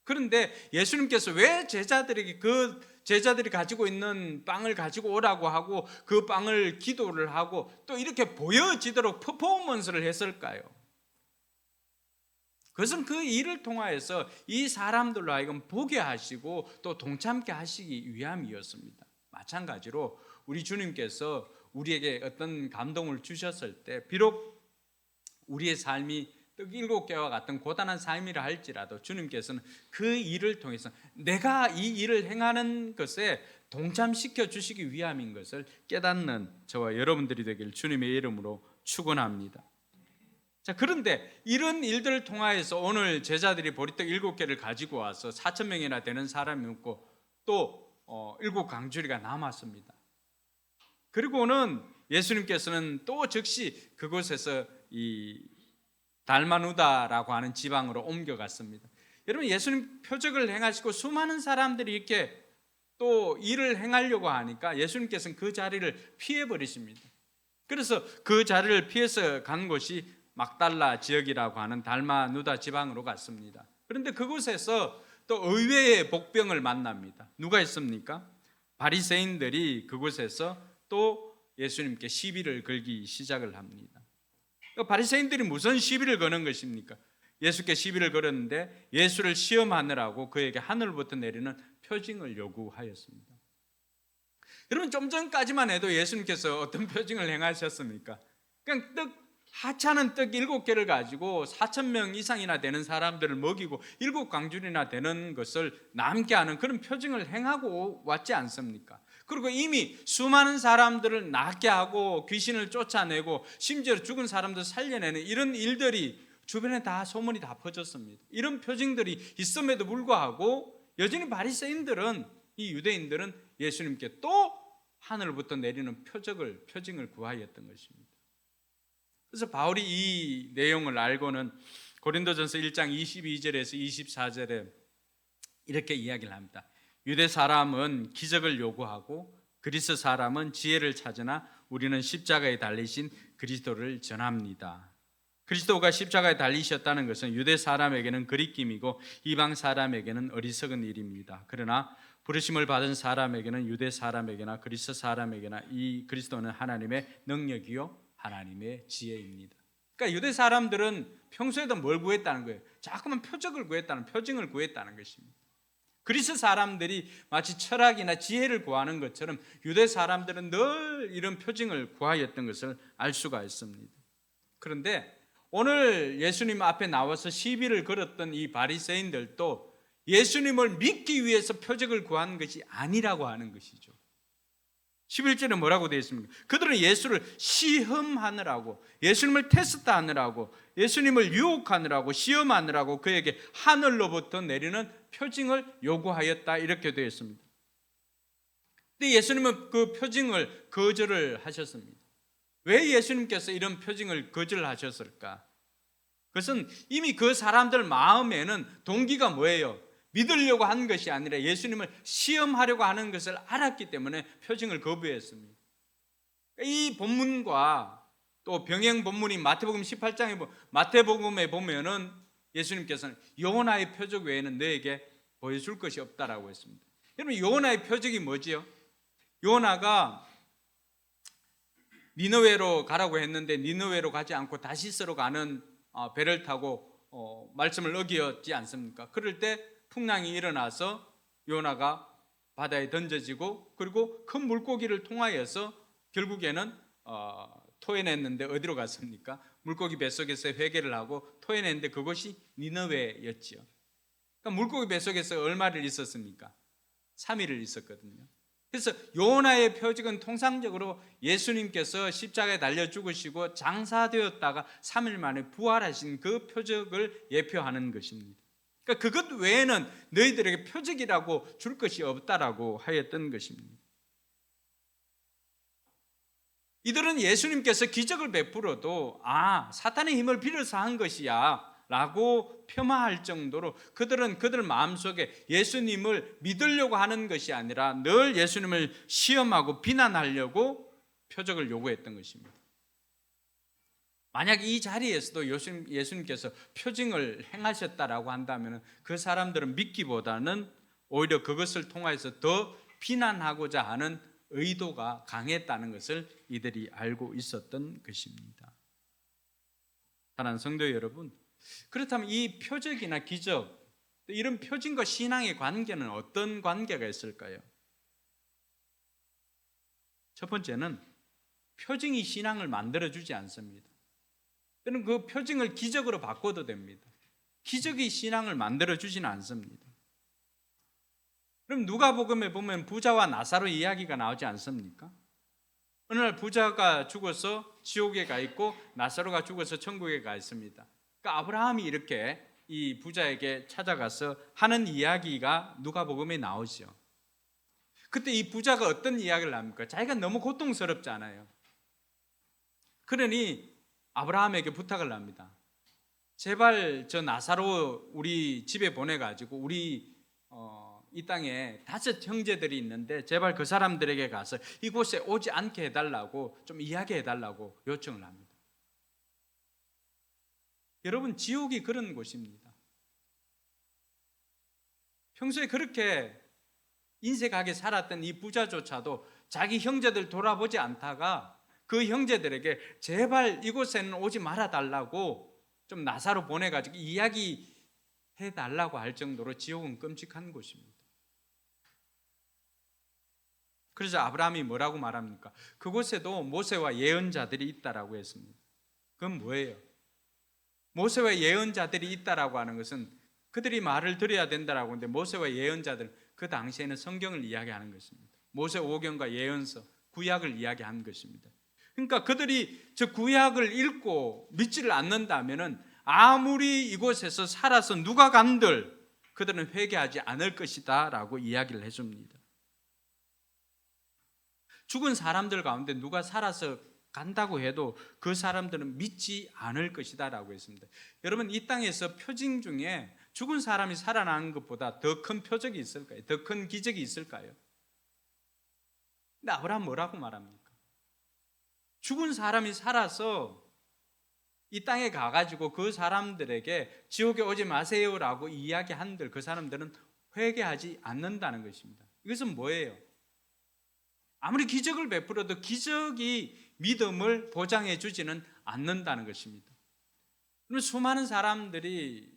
Speaker 2: 그런데 예수님께서 왜 제자들이 가지고 있는 빵을 가지고 오라고 하고 그 빵을 기도를 하고 또 이렇게 보여지도록 퍼포먼스를 했을까요? 그것은 그 일을 통하여서 이 사람들로 하여금 보게 하시고 또 동참케 하시기 위함이었습니다. 마찬가지로 우리 주님께서 우리에게 어떤 감동을 주셨을 때 비록 우리의 삶이 떡 7개와 같은 고단한 삶이라 할지라도 주님께서는 그 일을 통해서 내가 이 일을 행하는 것에 동참시켜 주시기 위함인 것을 깨닫는 저와 여러분들이 되길 주님의 이름으로 축원합니다. 자, 그런데 이런 일들을 통하여서 오늘 제자들이 보리떡 7개를 가지고 와서 4,000명이나 되는 사람이 있고 또 7광주리가 남았습니다. 그리고는 예수님께서는 또 즉시 그곳에서 이 달마누다라고 하는 지방으로 옮겨갔습니다. 여러분, 예수님 표적을 행하시고 수많은 사람들이 이렇게 또 일을 행하려고 하니까 예수님께서는 그 자리를 피해버리십니다. 그래서 그 자리를 피해서 간 곳이 막달라 지역이라고 하는 달마누다 지방으로 갔습니다. 그런데 그곳에서 또 의외의 복병을 만납니다. 누가 있습니까? 바리새인들이 그곳에서 또 예수님께 시비를 걸기 시작을 합니다. 바리새인들이 무슨 시비를 거는 것입니까? 예수께 시비를 걸었는데 예수를 시험하느라고 그에게 하늘부터 내리는 표징을 요구하였습니다. 여러분, 좀 전까지만 해도 예수님께서 어떤 표징을 행하셨습니까? 그냥 하찮은 떡 7개를 가지고 4,000명 이상이나 되는 사람들을 먹이고 7광줄이나 되는 것을 남게 하는 그런 표징을 행하고 왔지 않습니까? 그리고 이미 수많은 사람들을 낫게 하고 귀신을 쫓아내고 심지어 죽은 사람들 살려내는 이런 일들이 주변에 다 소문이 다 퍼졌습니다. 이런 표징들이 있음에도 불구하고 여전히 바리새인들은, 이 유대인들은 예수님께 또 하늘부터 내리는 표징을 구하였던 것입니다. 그래서 바울이 이 내용을 알고는 고린도전서 1장 22절에서 24절에 이렇게 이야기를 합니다. 유대 사람은 기적을 요구하고 그리스 사람은 지혜를 찾으나 우리는 십자가에 달리신 그리스도를 전합니다. 그리스도가 십자가에 달리셨다는 것은 유대 사람에게는 거리낌이고 이방 사람에게는 어리석은 일입니다. 그러나 부르심을 받은 사람에게는 유대 사람에게나 그리스 사람에게나 이 그리스도는 하나님의 능력이요 하나님의 지혜입니다. 그러니까 유대 사람들은 평소에도 뭘 구했다는 거예요? 자꾸만 표징을 구했다는 것입니다. 그리스 사람들이 마치 철학이나 지혜를 구하는 것처럼 유대 사람들은 늘 이런 표징을 구하였던 것을 알 수가 있습니다. 그런데 오늘 예수님 앞에 나와서 시비를 걸었던 이 바리새인들도 예수님을 믿기 위해서 표적을 구한 것이 아니라고 하는 것이죠. 11절에 뭐라고 되어 있습니까? 그들은 예수를 시험하느라고, 예수님을 테스트하느라고, 예수님을 유혹하느라고, 시험하느라고 그에게 하늘로부터 내리는 표징을 요구하였다, 이렇게 되어 있습니다. 근데 예수님은 그 표징을 거절을 하셨습니다. 왜 예수님께서 이런 표징을 거절하셨을까? 그것은 이미 그 사람들 마음에는 동기가 뭐예요? 믿으려고 한 것이 아니라 예수님을 시험하려고 하는 것을 알았기 때문에 표징을 거부했습니다. 이 본문과 또 병행 본문인 마태복음 18장에 마태복음에 보면은 예수님께서는 요나의 표적 외에는 너에게 보여줄 것이 없다라고 했습니다. 여러분, 요나의 표적이 뭐지요? 요나가 니느웨로 가라고 했는데 니느웨로 가지 않고 다시스로 가는 배를 타고 말씀을 어기었지 않습니까? 그럴 때 풍랑이 일어나서 요나가 바다에 던져지고 그리고 큰 물고기를 통하여서 결국에는 토해냈는데 어디로 갔습니까? 물고기 뱃속에서 회개를 하고 토해냈는데 그것이 니느웨였지요. 그러니까 물고기 뱃속에서 얼마를 있었습니까? 3일을 있었거든요. 그래서 요나의 표적은 통상적으로 예수님께서 십자가에 달려 죽으시고 장사되었다가 3일 만에 부활하신 그 표적을 예표하는 것입니다. 그러니까 그것 외에는 너희들에게 표적이라고 줄 것이 없다라고 하였던 것입니다. 이들은 예수님께서 기적을 베풀어도 사탄의 힘을 빌어서 한 것이야 라고 폄하할 정도로 그들은 그들 마음속에 예수님을 믿으려고 하는 것이 아니라 늘 예수님을 시험하고 비난하려고 표적을 요구했던 것입니다. 만약 이 자리에서도 예수님께서 표징을 행하셨다라고 한다면 그 사람들은 믿기보다는 오히려 그것을 통해서 더 비난하고자 하는 의도가 강했다는 것을 이들이 알고 있었던 것입니다. 사랑하는 성도 여러분, 그렇다면 이 표적이나 기적, 이런 표징과 신앙의 관계는 어떤 관계가 있을까요? 첫 번째는 표징이 신앙을 만들어주지 않습니다. 때는 그 표징을 기적으로 바꿔도 됩니다. 기적이 신앙을 만들어주지는 않습니다. 그럼 누가복음에 보면 부자와 나사로 이야기가 나오지 않습니까? 어느 날 부자가 죽어서 지옥에 가 있고 나사로가 죽어서 천국에 가 있습니다. 그러니까 아브라함이 이렇게 이 부자에게 찾아가서 하는 이야기가 누가복음에 나오죠. 그때 이 부자가 어떤 이야기를 합니까? 자기가 너무 고통스럽잖아요. 그러니 아브라함에게 부탁을 합니다. 제발 저 나사로 우리 집에 보내가지고 우리 이 땅에 5 형제들이 있는데 제발 그 사람들에게 가서 이곳에 오지 않게 해달라고 좀 이야기해달라고 요청을 합니다. 여러분, 지옥이 그런 곳입니다. 평소에 그렇게 인색하게 살았던 이 부자조차도 자기 형제들 돌아보지 않다가 그 형제들에게 제발 이곳에는 오지 말아 달라고 좀 나사로 보내가지고 이야기해 달라고 할 정도로 지옥은 끔찍한 곳입니다. 그래서 아브라함이 뭐라고 말합니까? 그곳에도 모세와 예언자들이 있다라고 했습니다. 그건 뭐예요? 모세와 예언자들이 있다라고 하는 것은 그들이 말을 들어야 된다라고 하는데, 모세와 예언자들, 그 당시에는 성경을 이야기하는 것입니다. 모세 오경과 예언서, 구약을 이야기한 것입니다. 그러니까 그들이 저 구약을 읽고 믿지를 않는다면은 아무리 이곳에서 살아서 누가 간들 그들은 회개하지 않을 것이다라고 이야기를 해줍니다. 죽은 사람들 가운데 누가 살아서 간다고 해도 그 사람들은 믿지 않을 것이다라고 했습니다. 여러분, 이 땅에서 표징 중에 죽은 사람이 살아나는 것보다 더 큰 표적이 있을까요? 더 큰 기적이 있을까요? 근데 아브라함 뭐라고 말합니까? 죽은 사람이 살아서 이 땅에 가가지고 그 사람들에게 지옥에 오지 마세요라고 이야기한들 그 사람들은 회개하지 않는다는 것입니다. 이것은 뭐예요? 아무리 기적을 베풀어도 기적이 믿음을 보장해 주지는 않는다는 것입니다. 그러면 수많은 사람들이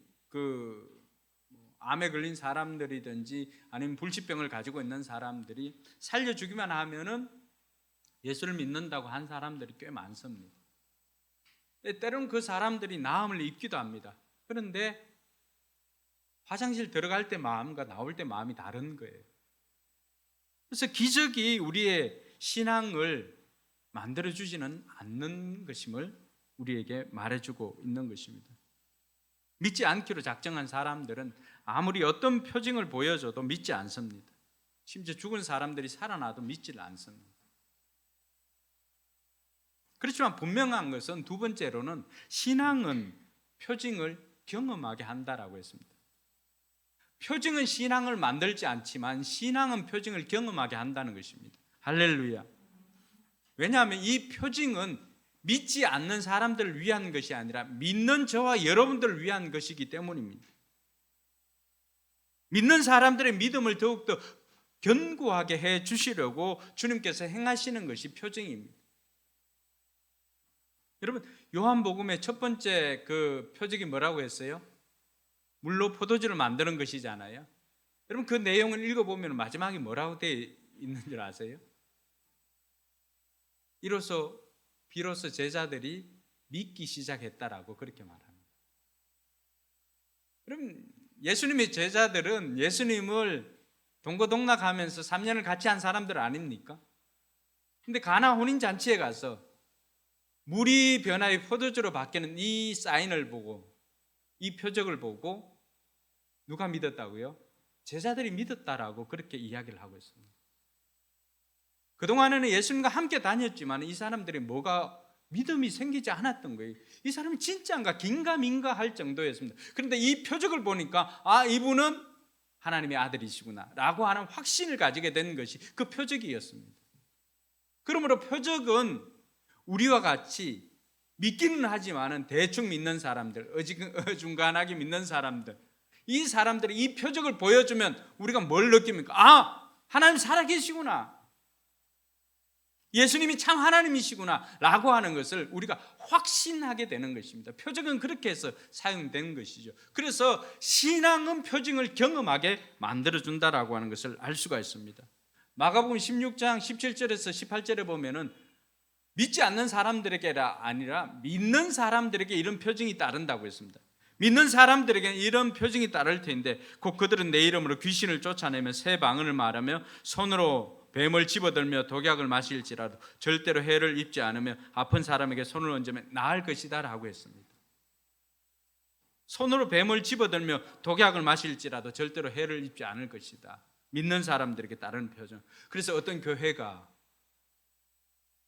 Speaker 2: 암에 걸린 사람들이든지 아니면 불치병을 가지고 있는 사람들이 살려주기만 하면은 예수를 믿는다고 한 사람들이 꽤 많습니다. 때로는 그 사람들이 나음을 입기도 합니다. 그런데 화장실 들어갈 때 마음과 나올 때 마음이 다른 거예요. 그래서 기적이 우리의 신앙을 만들어주지는 않는 것임을 우리에게 말해주고 있는 것입니다. 믿지 않기로 작정한 사람들은 아무리 어떤 표징을 보여줘도 믿지 않습니다. 심지어 죽은 사람들이 살아나도 믿지를 않습니다. 그렇지만 분명한 것은 두 번째로는 신앙은 표징을 경험하게 한다라고 했습니다. 표징은 신앙을 만들지 않지만 신앙은 표징을 경험하게 한다는 것입니다. 할렐루야. 왜냐하면 이 표징은 믿지 않는 사람들을 위한 것이 아니라 믿는 저와 여러분들을 위한 것이기 때문입니다. 믿는 사람들의 믿음을 더욱더 견고하게 해 주시려고 주님께서 행하시는 것이 표징입니다. 여러분, 요한복음의 첫 번째 그 표적이 뭐라고 했어요? 물로 포도주를 만드는 것이잖아요. 여러분, 그 내용을 읽어보면 마지막에 뭐라고 되어 있는 줄 아세요? 비로소 제자들이 믿기 시작했다라고 그렇게 말합니다. 그럼 예수님의 제자들은 예수님을 동고동락하면서 3년을 같이 한 사람들 아닙니까? 근데 가나 혼인잔치에 가서 물이 변하여 포도주로 바뀌는 이 사인을 보고, 이 표적을 보고 누가 믿었다고요? 제자들이 믿었다라고 그렇게 이야기를 하고 있습니다. 그동안에는 예수님과 함께 다녔지만 이 사람들이 뭐가 믿음이 생기지 않았던 거예요. 이 사람이 진짜인가 긴가민가 할 정도였습니다. 그런데 이 표적을 보니까 이분은 하나님의 아들이시구나 라고 하는 확신을 가지게 된 것이 그 표적이었습니다. 그러므로 표적은 우리와 같이 믿기는 하지만 대충 믿는 사람들, 어중간하게 믿는 사람들, 이 사람들이 이 표적을 보여주면 우리가 뭘 느낍니까? 하나님 살아계시구나, 예수님이 참 하나님이시구나 라고 하는 것을 우리가 확신하게 되는 것입니다. 표적은 그렇게 해서 사용된 것이죠. 그래서 신앙은 표징을 경험하게 만들어준다라고 하는 것을 알 수가 있습니다. 마가복음 16장 17절에서 18절에 보면은 믿지 않는 사람들에게 아니라 믿는 사람들에게 이런 표징이 따른다고 했습니다. 믿는 사람들에게는 이런 표징이 따를 텐데 곧 그들은 내 이름으로 귀신을 쫓아내며 새 방언을 말하며 손으로 뱀을 집어들며 독약을 마실지라도 절대로 해를 입지 않으며 아픈 사람에게 손을 얹으면 나을 것이다 라고 했습니다. 손으로 뱀을 집어들며 독약을 마실지라도 절대로 해를 입지 않을 것이다. 믿는 사람들에게 따르는 표정. 그래서 어떤 교회가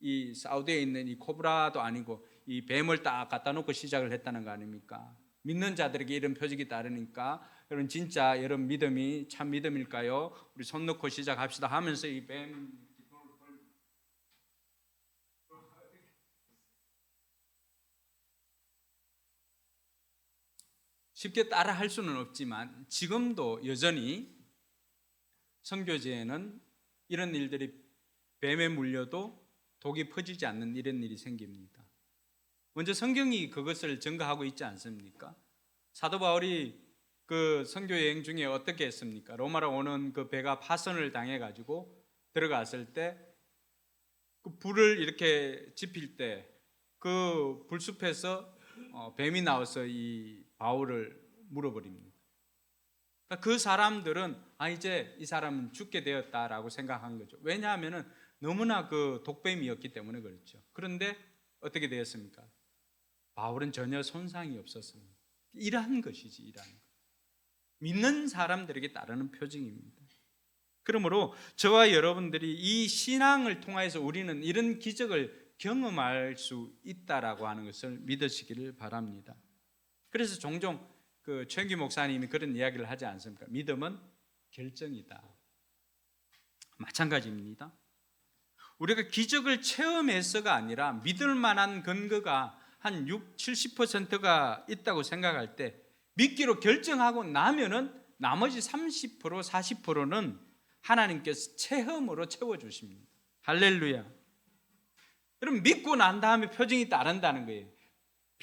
Speaker 2: 이 사우디에 있는 이 코브라도 아니고 이 뱀을 딱 갖다 놓고 시작을 했다는 거 아닙니까? 믿는 자들에게 이런 표적이 따르니까 여러분, 진짜 여러분 믿음이 참 믿음일까요? 우리 손 놓고 시작합시다 하면서 이 뱀 쉽게 따라 할 수는 없지만 지금도 여전히 선교지에는 이런 일들이 뱀에 물려도 독이 퍼지지 않는 이런 일이 생깁니다. 먼저 성경이 그것을 증거하고 있지 않습니까? 사도 바울이 그 선교 여행 중에 어떻게 했습니까? 로마로 오는 그 배가 파선을 당해 가지고 들어갔을 때 그 불을 이렇게 지필 때 그 불숲에서 뱀이 나와서 이 바울을 물어버립니다. 그러니까 그 사람들은 이제 이 사람은 죽게 되었다라고 생각한 거죠. 왜냐하면 너무나 그 독뱀이었기 때문에 그렇죠. 그런데 어떻게 되었습니까? 바울은 전혀 손상이 없었습니다. 이러한 것이지, 이러한 것. 믿는 사람들에게 따르는 표징입니다. 그러므로 저와 여러분들이 이 신앙을 통해서 우리는 이런 기적을 경험할 수 있다라고 하는 것을 믿으시기를 바랍니다. 그래서 종종 그 최영기 목사님이 그런 이야기를 하지 않습니까? 믿음은 결정이다. 마찬가지입니다. 우리가 기적을 체험해서가 아니라 믿을 만한 근거가 한 70%가 있다고 생각할 때 믿기로 결정하고 나면은 나머지 30%, 40%는 하나님께서 체험으로 채워주십니다. 할렐루야. 여러분, 믿고 난 다음에 표징이 따른다는 거예요.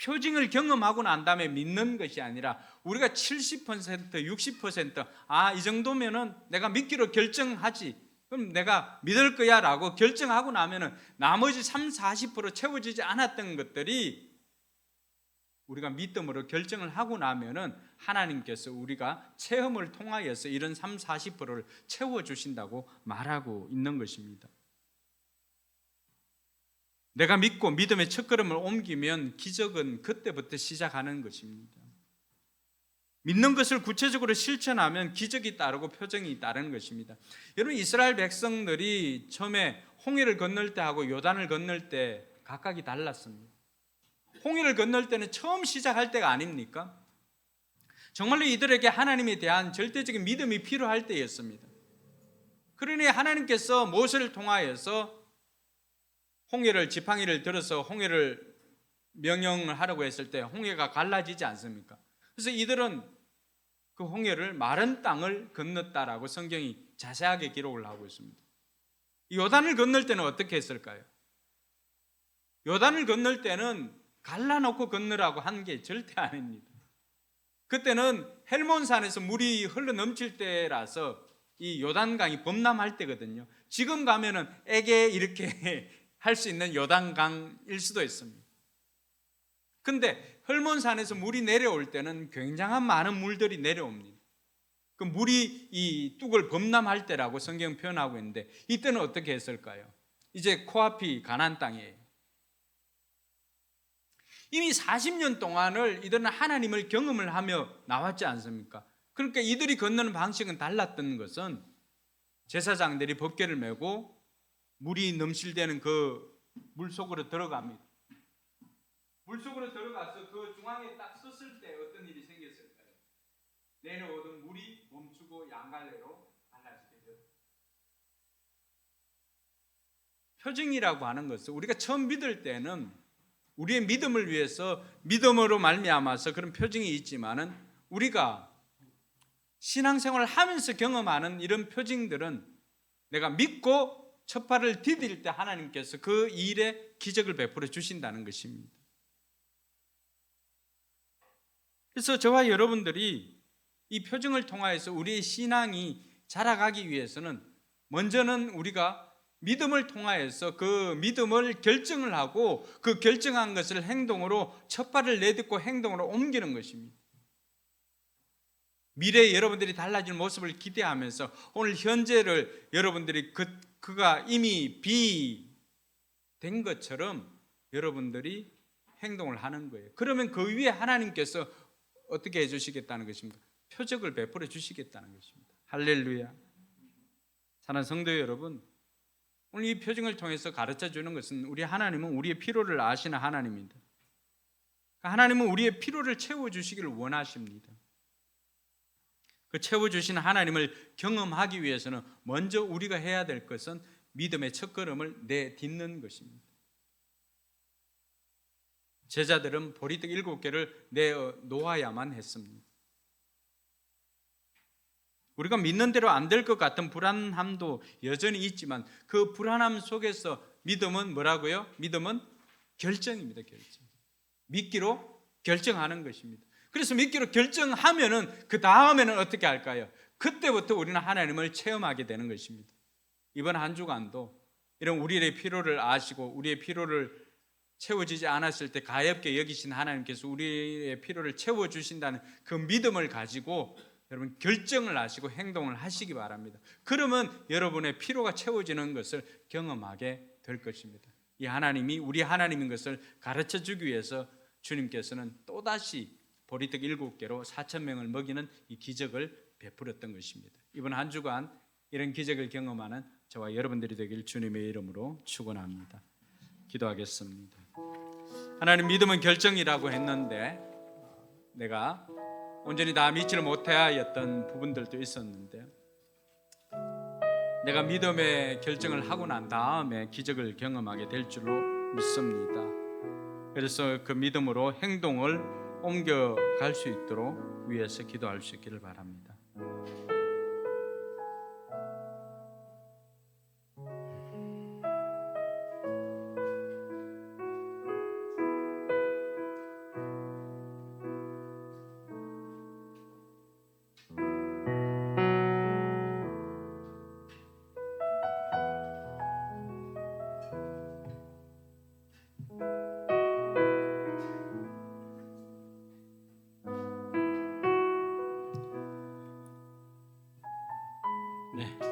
Speaker 2: 표징을 경험하고 난 다음에 믿는 것이 아니라 우리가 70%, 60% 이 정도면은 내가 믿기로 결정하지, 그럼 내가 믿을 거야 라고 결정하고 나면은 나머지 30, 40% 채워지지 않았던 것들이 우리가 믿음으로 결정을 하고 나면은 하나님께서 우리가 체험을 통하여서 이런 30, 40%를 채워주신다고 말하고 있는 것입니다. 내가 믿고 믿음의 첫걸음을 옮기면 기적은 그때부터 시작하는 것입니다. 믿는 것을 구체적으로 실천하면 기적이 따르고 표정이 따르는 것입니다. 여러분, 이스라엘 백성들이 처음에 홍해를 건널 때하고 요단을 건널 때 각각이 달랐습니다. 홍해를 건널 때는 처음 시작할 때가 아닙니까? 정말로 이들에게 하나님에 대한 절대적인 믿음이 필요할 때였습니다. 그러니 하나님께서 모세를 통하여서 홍해를, 지팡이를 들어서 홍해를 명령을 하라고 했을 때 홍해가 갈라지지 않습니까? 그래서 이들은 그 홍해를 마른 땅을 건넜다라고 성경이 자세하게 기록을 하고 있습니다. 요단을 건널 때는 어떻게 했을까요? 요단을 건널 때는 갈라놓고 건너라고 한 게 절대 아닙니다. 그때는 헬몬산에서 물이 흘러 넘칠 때라서 이 요단강이 범람할 때거든요. 지금 가면은 에게 이렇게 할 수 있는 요단강일 수도 있습니다. 근데 헬몬산에서 물이 내려올 때는 굉장한 많은 물들이 내려옵니다. 그 물이 이 뚝을 범람할 때라고 성경 표현하고 있는데 이때는 어떻게 했을까요? 이제 코앞이 가나안 땅이에요. 이미 40년 동안을 이들은 하나님을 경험을 하며 나왔지 않습니까? 그러니까 이들이 건너는 방식은 달랐던 것은 제사장들이 법궤를 메고 물이 넘실대는 그 물속으로 들어갑니다. 물속으로 들어가서 그 중앙에 딱 섰을 때 어떤 일이 생겼을까요? 내려오던 물이 멈추고 양갈래로 갈라지게 되었다. 표징이라고 하는 것은 우리가 처음 믿을 때는 우리의 믿음을 위해서 믿음으로 말미암아서 그런 표징이 있지만은 우리가 신앙생활을 하면서 경험하는 이런 표징들은 내가 믿고 첫 발을 디딜 때 하나님께서 그 일에 기적을 베풀어 주신다는 것입니다. 그래서 저와 여러분들이 이 표징을 통하여서 우리의 신앙이 자라가기 위해서는 먼저는 우리가 믿음을 통하여서 그 믿음을 결정을 하고 그 결정한 것을 행동으로 첫 발을 내딛고 행동으로 옮기는 것입니다. 미래에 여러분들이 달라질 모습을 기대하면서 오늘 현재를 여러분들이 그가 이미 된 것처럼 여러분들이 행동을 하는 거예요. 그러면 그 위에 하나님께서 어떻게 해주시겠다는 것입니까? 표적을 베풀어 주시겠다는 것입니다. 할렐루야. 사랑하는 성도 여러분, 오늘 이 표징을 통해서 가르쳐 주는 것은 우리 하나님은 우리의 필요를 아시는 하나님입니다. 하나님은 우리의 필요를 채워주시기를 원하십니다. 그 채워주시는 하나님을 경험하기 위해서는 먼저 우리가 해야 될 것은 믿음의 첫걸음을 내딛는 것입니다. 제자들은 보리떡 7개를 내놓아야만 했습니다. 우리가 믿는 대로 안 될 것 같은 불안함도 여전히 있지만 그 불안함 속에서 믿음은 뭐라고요? 믿음은 결정입니다. 결정. 믿기로 결정하는 것입니다. 그래서 믿기로 결정하면은 그 다음에는 어떻게 할까요? 그때부터 우리는 하나님을 체험하게 되는 것입니다. 이번 한 주간도 이런 우리의 필요를 아시고 우리의 필요를 채워지지 않았을 때 가엾게 여기신 하나님께서 우리의 필요를 채워주신다는 그 믿음을 가지고 여러분 결정을 하시고 행동을 하시기 바랍니다. 그러면 여러분의 필요가 채워지는 것을 경험하게 될 것입니다. 이 하나님이 우리 하나님인 것을 가르쳐 주기 위해서 주님께서는 또다시 보리떡 7개로 4,000명을 먹이는 이 기적을 베풀었던 것입니다. 이번 한 주간 이런 기적을 경험하는 저와 여러분들이 되길 주님의 이름으로 축원합니다. 기도하겠습니다. 하나님, 믿음은 결정이라고 했는데 내가 온전히 다 믿지를 못하였던 부분들도 있었는데 내가 믿음의 결정을 하고 난 다음에 기적을 경험하게 될 줄로 믿습니다. 그래서 그 믿음으로 행동을 옮겨갈 수 있도록 위해서 기도할 수 있기를 바랍니다.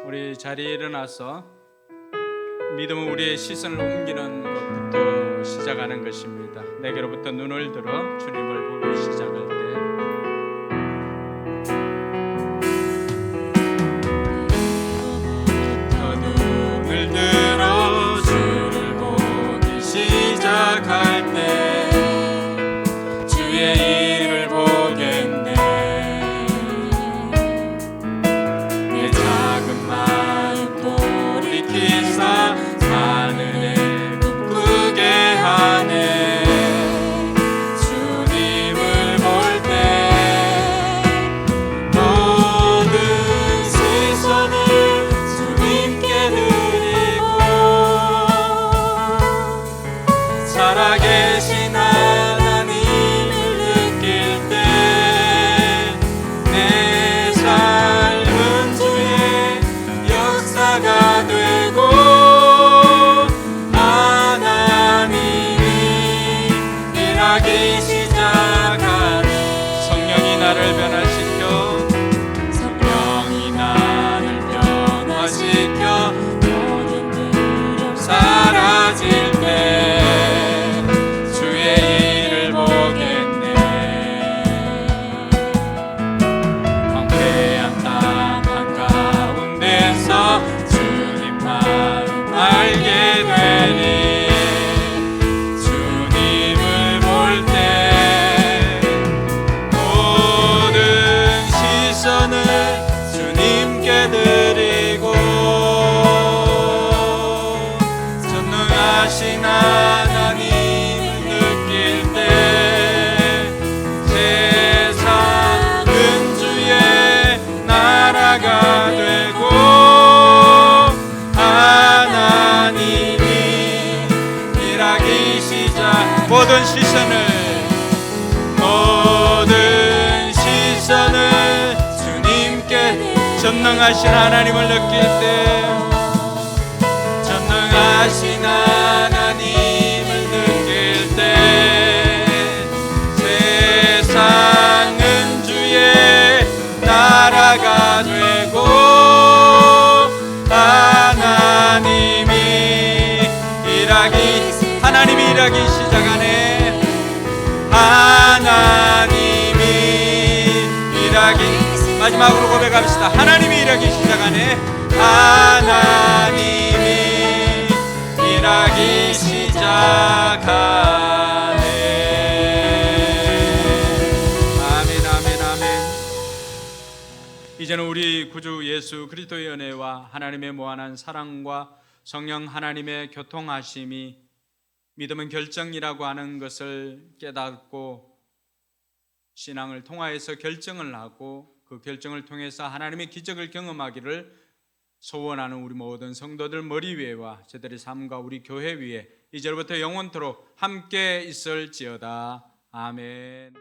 Speaker 2: 우리 자리에 일어나서 믿음은 우리의 시선을 옮기는 것부터 시작하는 것입니다. 내게로부터 눈을 들어 주님을 보기 시작할 때 눈을 들어 주를 보기 시작할 때 주의 일을 보겠네. 내 작은 마음 돌이키사 하늘에 꿈꾸게 하네. 주님을 볼 때 모든 시선을 주님께 드리고 살아계신 하나님을 느낄 때 내 삶은 주의 역사가 되고 하나님이 일하기 시작하네. 성령이 나를 변화시켜 성령이 나를 변화시켜 모든 두려움 사라질 때 주의 일을 보겠네. 황폐한 땅 한가운데서 주님만 알게 되니 주님을 볼 때 모든 시선을 주님께 드리고 전능하신 하나님을 느낄 때 세상은 주의 나라가 되고 하나님이 일하기 시작. 모든 시선을 주님께 전능하신 하나님을 느낄 때 전능하신 하나님을 느낄 때 세상은 주의 나라가 되고 하나님이 일하기 시작하네. 하나님이 일하기 마지막으로 고백합시다. 하나님이 일하기 시작하네. 하나님이 일하기 시작하네. 아멘, 아멘, 아멘. 이제는 우리 구주 예수 그리스도의 은혜와 하나님의 무한한 사랑과 성령 하나님의 교통하심이 믿음은 결정이라고 하는 것을 깨닫고 신앙을 통하여서 결정을 하고 그 결정을 통해서 하나님의 기적을 경험하기를 소원하는 우리 모든 성도들 머리 위에와 저들의 삶과 우리 교회 위에 이제부터 영원토록 함께 있을지어다. 아멘.